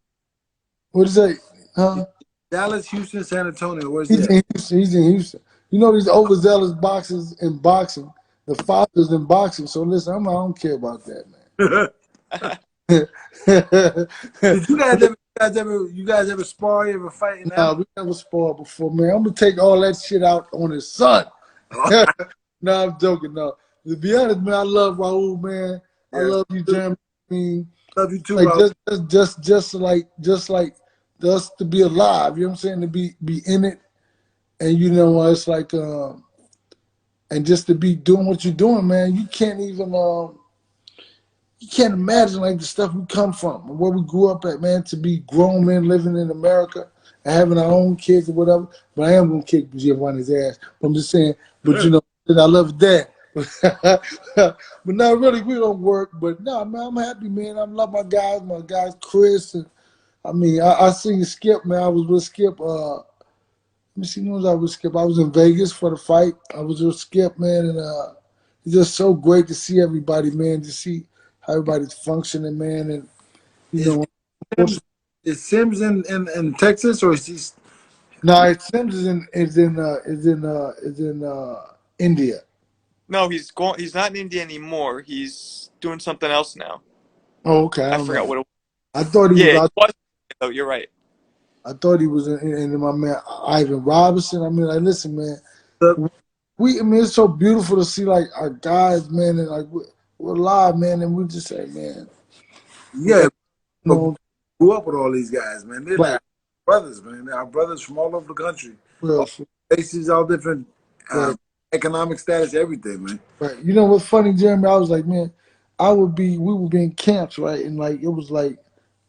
what is that? Huh? Dallas, Houston, San Antonio. Where's He's that? in Houston. He's in Houston. You know these overzealous boxers in boxing, the fathers in boxing. So listen, I don't care about that, man. Did you guys ever spar? You ever fight in Nah, that? we never spoiled before, man. I'm gonna take all that shit out on his son. No, I'm joking. No, to be honest, man, I love Raul, man. I Yes. love you, Jeremy. I mean, Love you too, like Raul. just like us to be alive. You know what I'm saying? To be in it, and you know, it's like, and just to be doing what you're doing, man. You can't even you can't imagine like the stuff we come from and where we grew up at, man. To be grown men living in America and having our own kids or whatever. But I am gonna kick Giovanni's ass. But I'm just saying. But you know, I love that. But not really. We don't work. But no, man, I'm happy, man. I love my guys, Chris. And I mean, I seen Skip, man. I was with Skip. Let me see, when was I with Skip? I was in Vegas for the fight. I was with Skip, man, and it's just so great to see everybody, man. To see how everybody's functioning, man, and you Is know. Sims, is Sims in Texas or is he? No, Sims is in India. No, he's not in India anymore. He's doing something else now. Oh, okay. I I don't forgot know. what it was. I thought he was. Yeah, he was. Oh, you're right. I thought he was in my man Ivan Robinson. I mean, like, listen, man. I mean, it's so beautiful to see like our guys, man, and like we're live, man, and we just say, man, we Yeah, got, you but know, grew up with all these guys, man. They're right, like brothers, man. They're our brothers from all over the country. well, All races, all different right, economic status, everything, man. right. You know what's funny, Jeremy? I was like, man, we would be in camps, right, and like it was like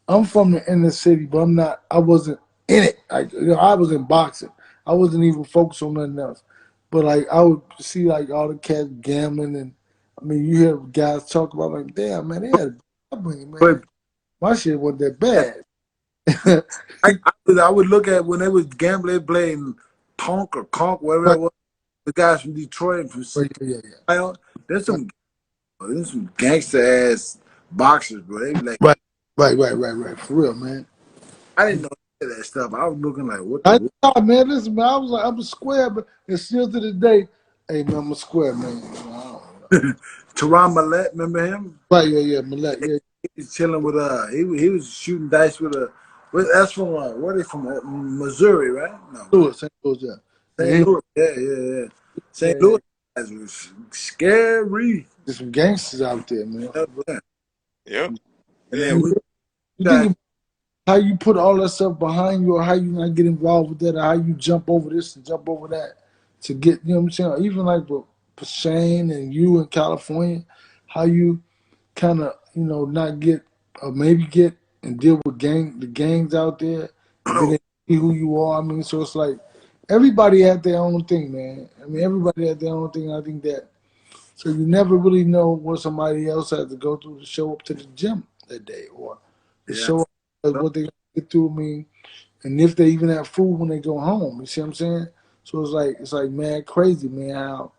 I'm from the inner city, but I wasn't in it. Like, you know, I was in boxing. I wasn't even focused on nothing else. But like I would see like all the cats gambling, and I mean, you hear guys talk about like, damn, man, they had a upbringing, But man. My shit wasn't that bad. I would look at when they was gambling, playing Tonk or Conk, whatever Right, it was. The guys from Detroit and from right, yeah, yeah. Ohio, there's some gangster ass boxers, bro. They be like, Right, right. For real, man. I didn't know any of that stuff. I was looking like, what I the thought, man, listen, man, I was like, I'm a square, but and still to this day, hey, man, I'm a square, man. You know, I don't know. Teron Millette, remember him? Right, yeah, Millette, yeah. He was chilling with he was shooting dice with that's from where they from? Missouri, right? No, Louis, St. Louis, yeah. St. Yeah, Louis. Yeah. St. yeah. Louis guys was scary. There's some gangsters out there, man. Yeah. Yep. And then we You got think how you put all that stuff behind you, or how you not get involved with that, or how you jump over this and jump over that to get, you know what I'm saying? Even like with Shane and you in California, how you kind of, you know, not get, or maybe get and deal with the gangs out there, and then they see who you are. I mean, so it's like everybody had their own thing, man. I mean, everybody had their own thing. I think that so you never really know what somebody else had to go through to show up to the gym that day, or to yeah. show up what they get through. I mean, and if they even have food when they go home. You see what I'm saying? So it's like man, crazy, man. How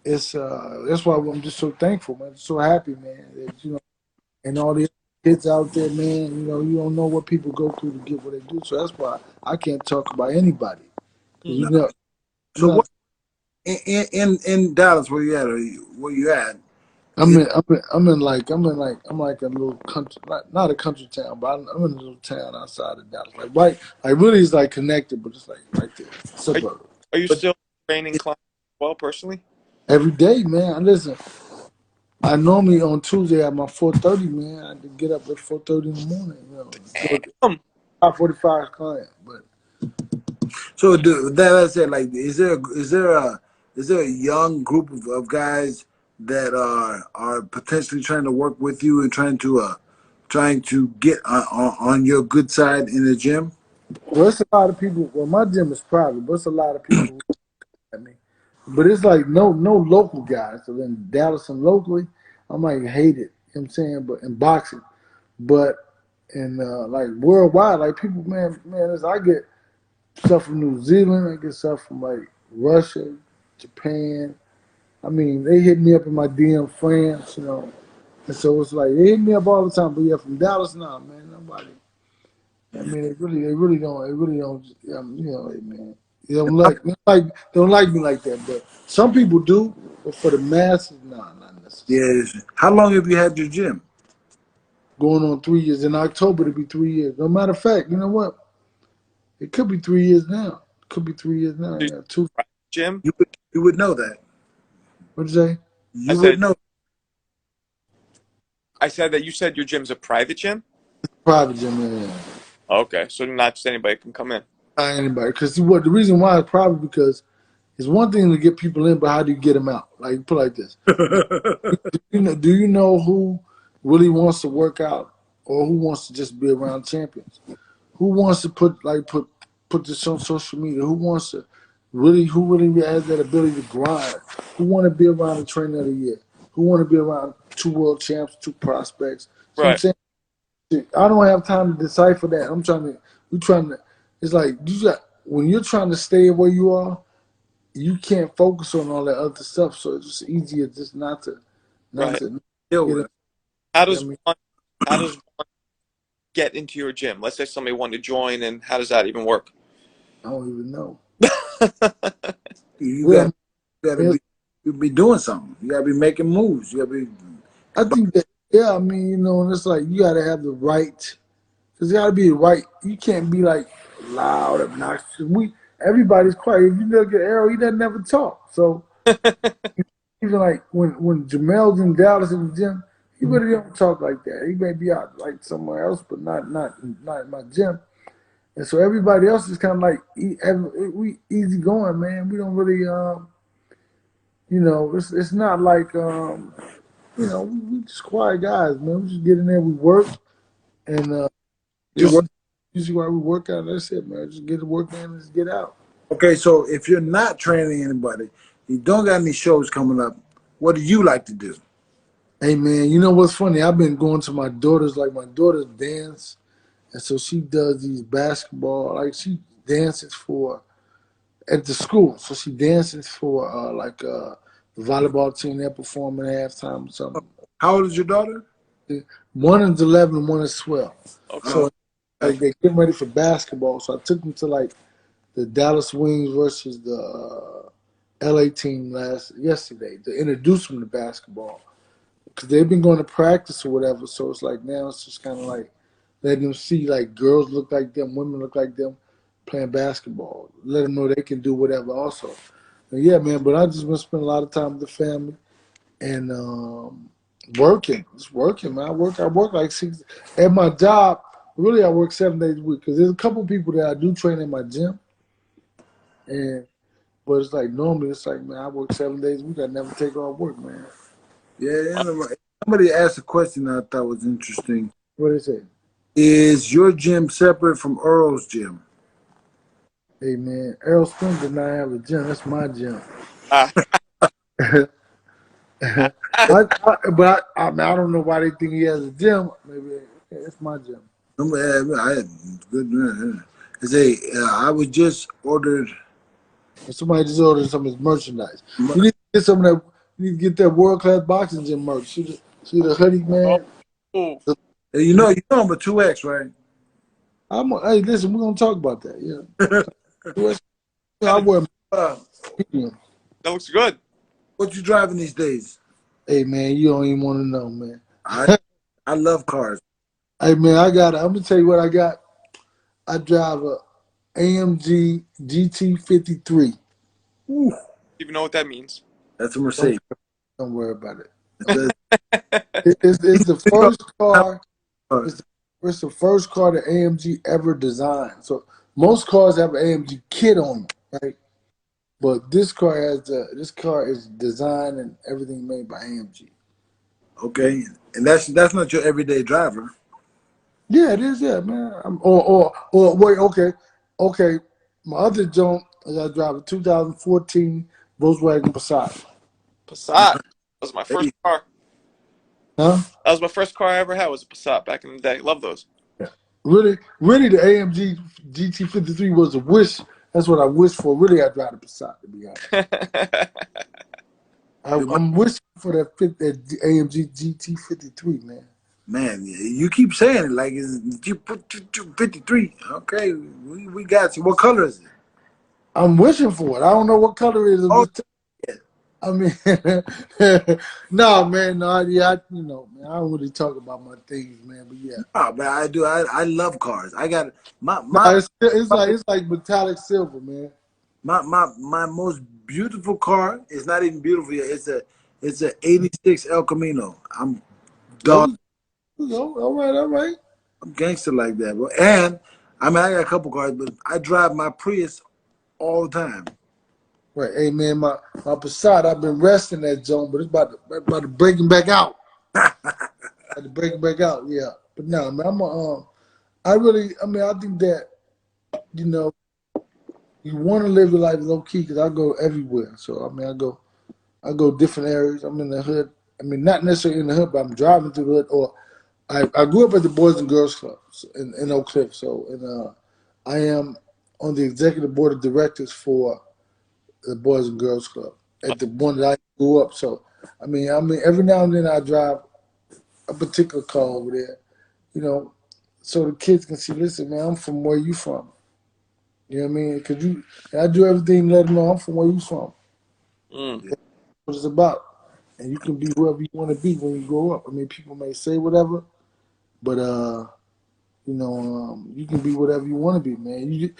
it's that's why I'm just so thankful, man. So happy, man. That, you know, and all the kids out there, man. You know, you don't know what people go through to get what they do. So that's why I can't talk about anybody because No. you know. So what in Dallas where you at? I'm I'm like a little country, not a country town, but I'm in a little town outside of Dallas. Like really, it's like connected, but it's like right there, Are you, suburb. are you But still training clients well personally? Every day, man. Listen, I normally on Tuesday at my 4:30, man. I have to get up at 4:30 in the morning. You know, do Damn. a 5:45 client, but so that said, like, is there a young group of guys that are potentially trying to work with you and trying to get on your good side in the gym? well, it's a lot of people. Well, my gym is private, but it's a lot of people. I mean, but it's like no local guys. So in Dallas and locally, I might hate it. You know what I'm saying? But in boxing, but in like worldwide, like people, man, I get stuff from New Zealand. I get stuff from like Russia, Japan. I mean, they hit me up in my DM, France, you know. And so it's like they hit me up all the time. But yeah, from Dallas, nah, man, nobody. I mean, they really don't. You know, like, man, they don't like me like that. But some people do. But for the masses, nah, not necessarily. Yes. How long have you had your gym? Going on 3 years in October to be 3 years. No matter of fact, you know what? It could be 3 years now. It could be 3 years now. Do you Yeah, two. gym? You would know that. What'd you say? I You would said know. I said that you said your gym's a private gym? Private gym, yeah. Okay, so not just anybody can come in. Not anybody. Because what the reason why it's private because it's one thing to get people in, but how do you get them out? Like put it like this: do you know who really wants to work out, or who wants to just be around champions? Who wants to put this on social media? Who really has that ability to grind? Who want to be around the trainer of the year? Who want to be around two world champs, two prospects? So I'm Right, saying I don't have time to decipher that. We're trying to. It's like when you're trying to stay where you are, you can't focus on all that other stuff. So it's just easier just not right. to Deal get with it. it. How I does mean, one how does one get into your gym? Let's say somebody wanted to join, and how does that even work? I don't even know. You Well, got gotta I, be doing something. You gotta be making moves. You gotta be. I think that yeah. I mean, you know, and it's like you got to have the right. Cause you got to be right. You can't be like loud, obnoxious. Everybody's quiet. If you look at Errol, he doesn't never talk. So even like when Jermall's in Dallas in the gym, he really don't talk like that. He may be out like somewhere else, but not in my gym. And so everybody else is kind of like we easy going, man. We don't really, you know, it's not like, you know, we just quiet guys, man. We just get in there, we work, and You this work. is usually why we work out. That's it, man. Just get the work in and just get out. Okay, so if you're not training anybody, you don't got any shows coming up. What do you like to do? Hey, man, you know what's funny? I've been going to my daughter's, like my daughter's dance, and so she does these basketball, like she dances for at the school. So she dances for the volleyball team. They're performing at halftime or something. How old is your daughter? One is 11 and one is 12. Okay. Oh, So like they're getting ready for basketball. So I took them to like the Dallas Wings versus the LA team yesterday to introduce them to basketball because they've been going to practice or whatever. So it's like now it's just kind of like letting them see like girls look like them, women look like them playing basketball. Let them know they can do whatever also. And yeah, man. But I just been spending a lot of time with the family and working. Just working, man. I work like six at my job. Really, I work 7 days a week because there's a couple people that I do train in my gym, and but it's like normally it's like man, I work 7 days a week. I never take off work, man. yeah. Somebody asked a question I thought was interesting. What is it? Is your gym separate from Earl's gym? Hey man, Errol Spence did not have a gym. That's my gym. Ah, I mean, I don't know why they think he has a gym. Maybe it's my gym. Good. Say, I was just ordered. And somebody just ordered some of his merchandise. You need to get some of that. You need to get that world class boxing gym merch. See the hoodie, man. oh, Hey, you know I'm a 2X, right? Hey, listen, we're gonna talk about that. Yeah, I wear Uh, medium. that looks good. what you driving these days? Hey man, you don't even want to know, man. I love cars. Hey man, I'm gonna tell you what I got. I drive a AMG GT53. Ooh, Even know what that means? that's a Don't Mercedes. don't worry about it. That's- It's the first car. uh, It's the first car that AMG ever designed. So most cars have an AMG kit on them, right? But this car is designed and everything made by AMG. okay, and that's not your everyday driver. Yeah, it is. Yeah, man. Or wait. Okay. My other junk, I drive a 2014 Volkswagen Passat. Passat. That was my first Hey, car. Huh? That was my first car I ever had. Was a Passat back in the day. Love those. Yeah. Really, the AMG GT53 was a wish. That's what I wished for. Really, I drive a Passat to be honest. I'm wishing for that AMG GT53, man. man, you keep saying it like it's you put 53. Okay, we got you. What color is it? I'm wishing for it. I don't know what color it is. I'm Oh, just I mean, no, man, no, yeah, man, I don't really talk about my things, man, but yeah, no, but I do. I love cars. I got no, it's like metallic silver, man. my most beautiful car is not even beautiful yet. It's a '86 El Camino. I'm There dog. we go. All right. I'm gangster like that, bro. And I mean, I got a couple cars, but I drive my Prius all the time. Right, hey man, my Passat, I've been resting that zone, but it's about to breaking back out. About to breaking back out, yeah. But no, man, I think that you know you want to live your life low key because I go everywhere. So I mean, I go different areas. I'm in the hood. I mean, not necessarily in the hood, but I'm driving through the hood. Or I grew up at the Boys and Girls Club in Oak Cliff. So I am on the executive board of directors for the Boys and Girls Club at the one that I grew up. So I mean, every now and then I drive a particular car over there, so the kids can see. Listen, man, I'm from where you from. You know what I mean? Because I do everything to let them know I'm from where you from. Mm. That's what it's about. And you can be whoever you want to be when you grow up. I mean, people may say whatever, but you can be whatever you want to be, man. You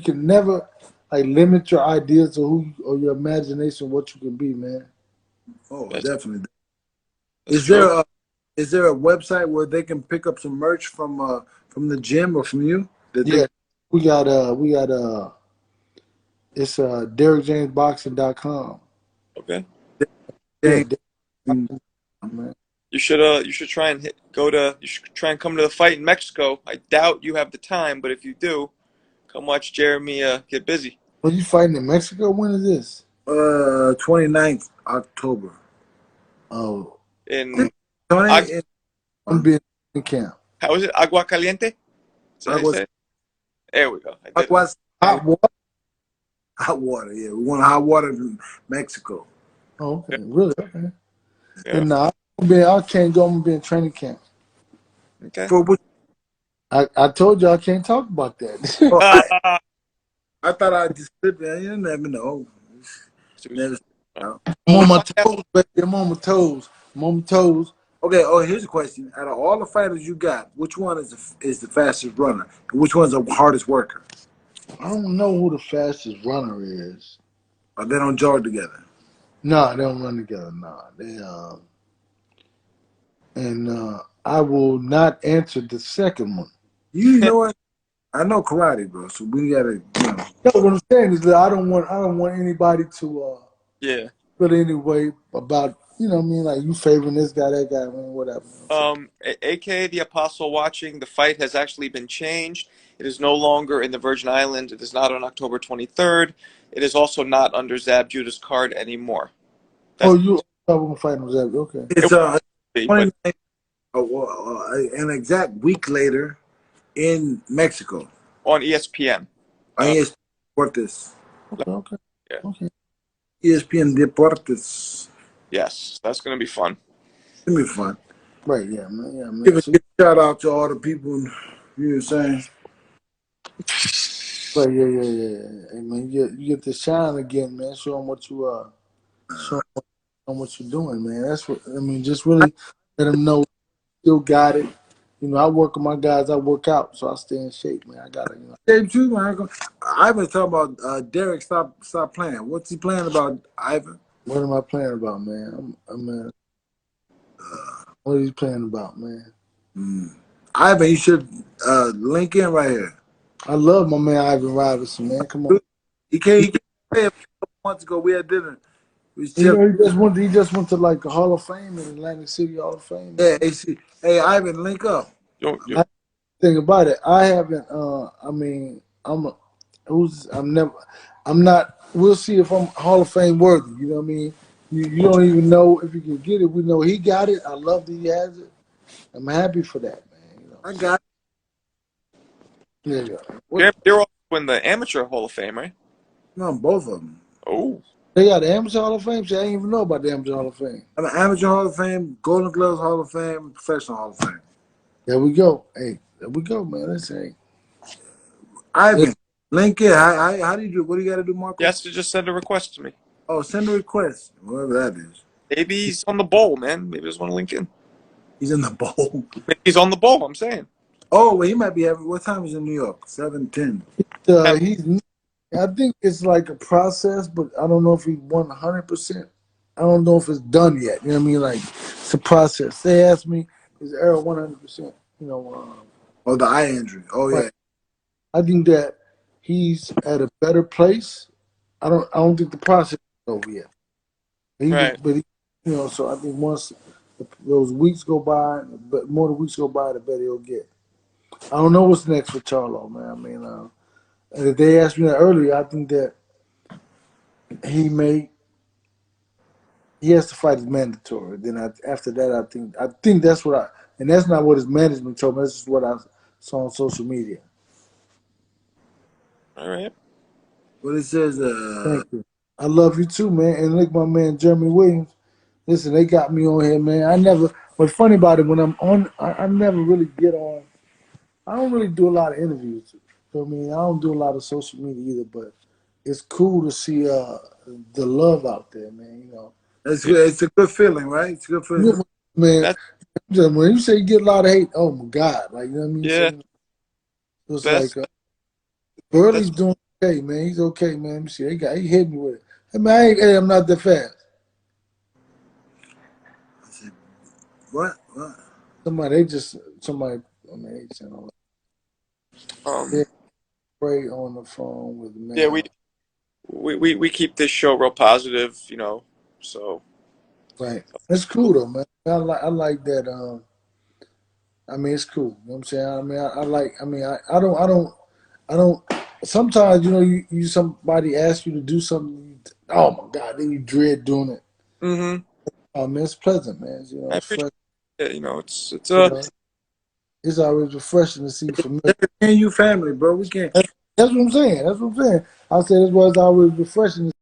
can never like limit your ideas or your imagination what you can be, man. Oh, That's, definitely. that's Is true. there a website where they can pick up some merch from the gym or from you? That they Yeah, we got it's DerrickJamesBoxing.com. Okay. Yeah, they man. You should try and you should try and come to the fight in Mexico. I doubt you have the time, but if you do, come watch Jeremy get busy. Are you fighting in Mexico? When is this? 29th October. Oh, In Tony, I'm being in camp. how is it? Agua Caliente? Is that how you Aguas, say it? There we go. I did it. Aguas, Hot water. hot water. Yeah, we want hot water in Mexico. Oh, okay, really? Okay. Yeah. And I can't go. I'm gonna be in training camp. Okay. For what? I told you I can't talk about Oh, that. I thought I just sit there. You never know. Never know. I'm on my Podcast. toes, baby. I'm on my toes. I'm on my toes. Okay. Oh, here's a question. Out of all the fighters you got, which one is the fastest runner? And which one's the hardest worker? I don't know who the fastest runner is. Or they don't jog together? No, they don't run together. No, they and I will not answer the second one. You know what? I know karate, bro. So we gotta, No, what I'm saying is that I don't want anybody to Yeah. feel any way about what I mean, like you favoring this guy, that guy, I mean, whatever. AKA the Apostle watching, the fight has actually been changed. It is no longer in the Virgin Islands. It is not on October 23rd. It is also not under Zab Judah's card anymore. Oh, That's you talking fighting with that? Okay. it's it, but 29th, an exact week later in Mexico. on ESPN. On ESPN Deportes. Okay. Yeah. Okay. ESPN Deportes. Yes, that's going to be fun. It's gonna be fun. Right, yeah, man. Yeah, man. Give a So, shout out to all the people. You know what I'm saying? right, yeah. Hey, man, you get to shine again, man. Show them what you are. Show 'em on what you're doing, man. That's what I mean. Just really let them know you still got it. You know, I work with my guys. I work out, so I stay in shape, man. I gotta, you know. Same too, man. Ivan talking about Derrick. Stop playing. What's he playing about, Ivan? What am I playing about, man? What are you playing about, man? Ivan, you should link in right here. I love my man Ivan Robinson, man. Come on. He can't play a couple months ago. We had dinner. We You know, he just went to like the Hall of Fame in Atlantic City Hall of Fame. Yeah, hey, Ivan, link up. Think about it. I haven't. I'm not. We'll see if I'm Hall of Fame worthy. You know what I mean? You don't even know if you can get it. We know he got it. I love that he has it. I'm happy for that, man. You know. I got it. There you go. They're all in the Amateur Hall of Fame, right? No, both of them. Oh. They got the Amateur Hall of Fame. See, I didn't even know about the Amateur Hall of Fame. I'm an Amateur Hall of Fame, Golden Gloves Hall of Fame, Professional Hall of Fame. There we go. Hey, there we go, man. Let's say. Ivan, link in. How do you do? What do you got to do, Marco? He has to just send a request to me. Oh, send a request, whatever that is. Maybe he's on the bowl, man. Maybe he just want to link in. He's in the bowl. Maybe he's on the bowl, I'm saying. Oh, well, he might be having. What time is in New York? 7:10. I think it's like a process, but I don't know if he 100%. I don't know if it's done yet. You know what I mean? Like, it's a process. They asked me, is Errol 100%? You know. Oh, the eye injury. Oh, yeah. I think that he's at a better place. I don't think the process is over yet. Right. But so I think once those weeks go by, but more the weeks go by, the better he'll get. I don't know what's next for Charlo, man. I mean, if they asked me that earlier, I think that he has to fight as mandatory. Then after that, I think that's what and that's not what his management told me. That's just what I saw on social media. All right. What it says, Thank you. I love you too, man. And look, my man Jeremy Williams. Listen, they got me on here, man. What's funny about it, when I'm on, I never really get on. I don't really do a lot of interviews. I mean, I don't do a lot of social media either, but it's cool to see the love out there, man. You know, it's a good feeling, right? It's a good feeling, man. When you say you get a lot of hate, oh my God, like, you know what I mean? Yeah. So it's like Burley's doing okay, man. He's okay, man. Let me see, he hit me with it. Hey, man, I'm not that fast. What? Somebody, they sent all that. Pray on the phone with the man. Yeah, we keep this show real positive, you know. So. Right. It's cool though, man. I like that. I mean, it's cool. You know what I'm saying? I mean, I don't. Sometimes, you know, somebody asks you to do something. Oh my God! Then you dread doing it. Mm-hmm. Oh man, it's pleasant, man. You know, it's fresh. Yeah, you know, it's it's always refreshing to see familiar. And you family, bro. We can't. That's what I'm saying. I said that's why it's always refreshing.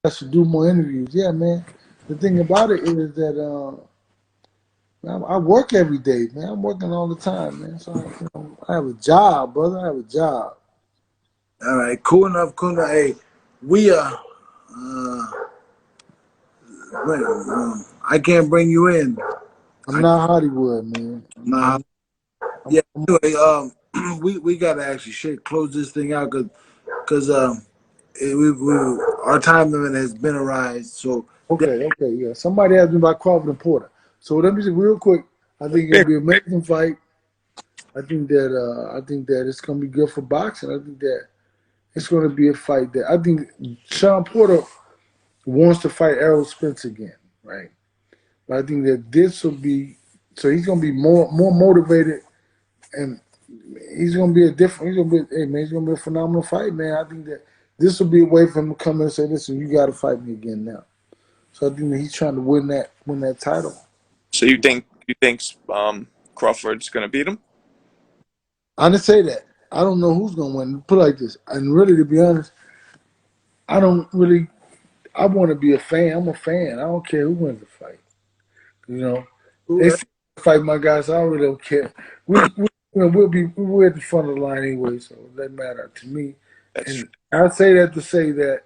I should do more interviews. Yeah, man. The thing about it is that I work every day, man. I'm working all the time, man. So I have a job, brother. I have a job. All right, cool enough. Hey, we I can't bring you in. I'm not Hollywood, man. Nah. Yeah. Anyway, we gotta actually close this thing out because our time limit has been arrived. So okay, yeah. Somebody asked me about Crawford and Porter. So let me just real quick. I think it'll be an amazing fight. I think that it's gonna be good for boxing. I think that it's gonna be a fight that I think Sean Porter wants to fight Errol Spence again, right? But I think that this will be he's gonna be more motivated, and he's gonna be he's gonna be a phenomenal fight, man. I think that this will be a way for him to come in and say, listen, you gotta fight me again now. So I think that he's trying to win that title. So you think Crawford's gonna beat him? I didn't say that. I don't know who's gonna win. Put it like this, and really, to be honest, I want to be a fan. I'm a fan. I don't care who wins the fight. You know, Cool. they still fight my guys. So I really don't care. We're at the front of the line anyway, so it doesn't matter to me. That's true. And I say that to say that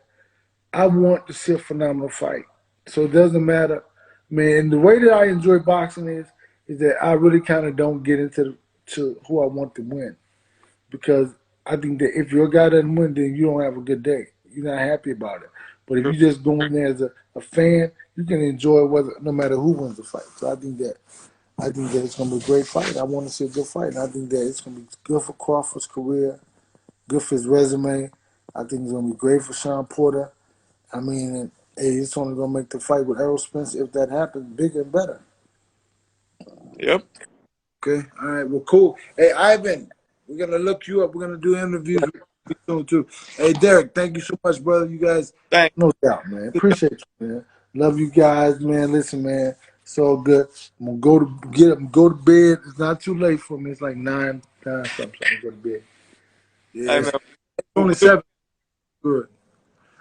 I want to see a phenomenal fight. So it doesn't matter, man. And the way that I enjoy boxing is that I really kind of don't get into to who I want to win, because I think that if your guy doesn't win, then you don't have a good day. You're not happy about it. But if you just go in there as a fan, you can enjoy whether no matter who wins the fight. So I think that it's gonna be a great fight. I want to see a good fight, and I think that it's gonna be good for Crawford's career, good for his resume. I think it's gonna be great for Sean Porter. I mean, and, hey, it's only gonna make the fight with Errol Spence, if that happens, bigger and better. Yep. Okay. All right. Well, cool. Hey, Ivan, we're gonna look you up. We're gonna do interviews soon too. Hey, Derrick, thank you so much, brother. You guys. Thanks. No doubt, man. Appreciate you, man. Love you guys, man. Listen, man, it's all good. I'm gonna get up and go to bed. It's not too late for me. It's like 9 something. I'm gonna go to bed. Yeah. Hey, It's man. only 7. Good.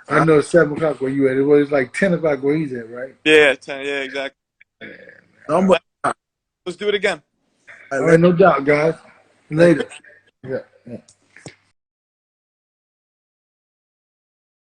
I know it's 7 o'clock where you at. It was like 10 o'clock where he's at, right? Yeah, 10, yeah, exactly. I'm Let's do it again. All right, no doubt, guys. Later. Yeah.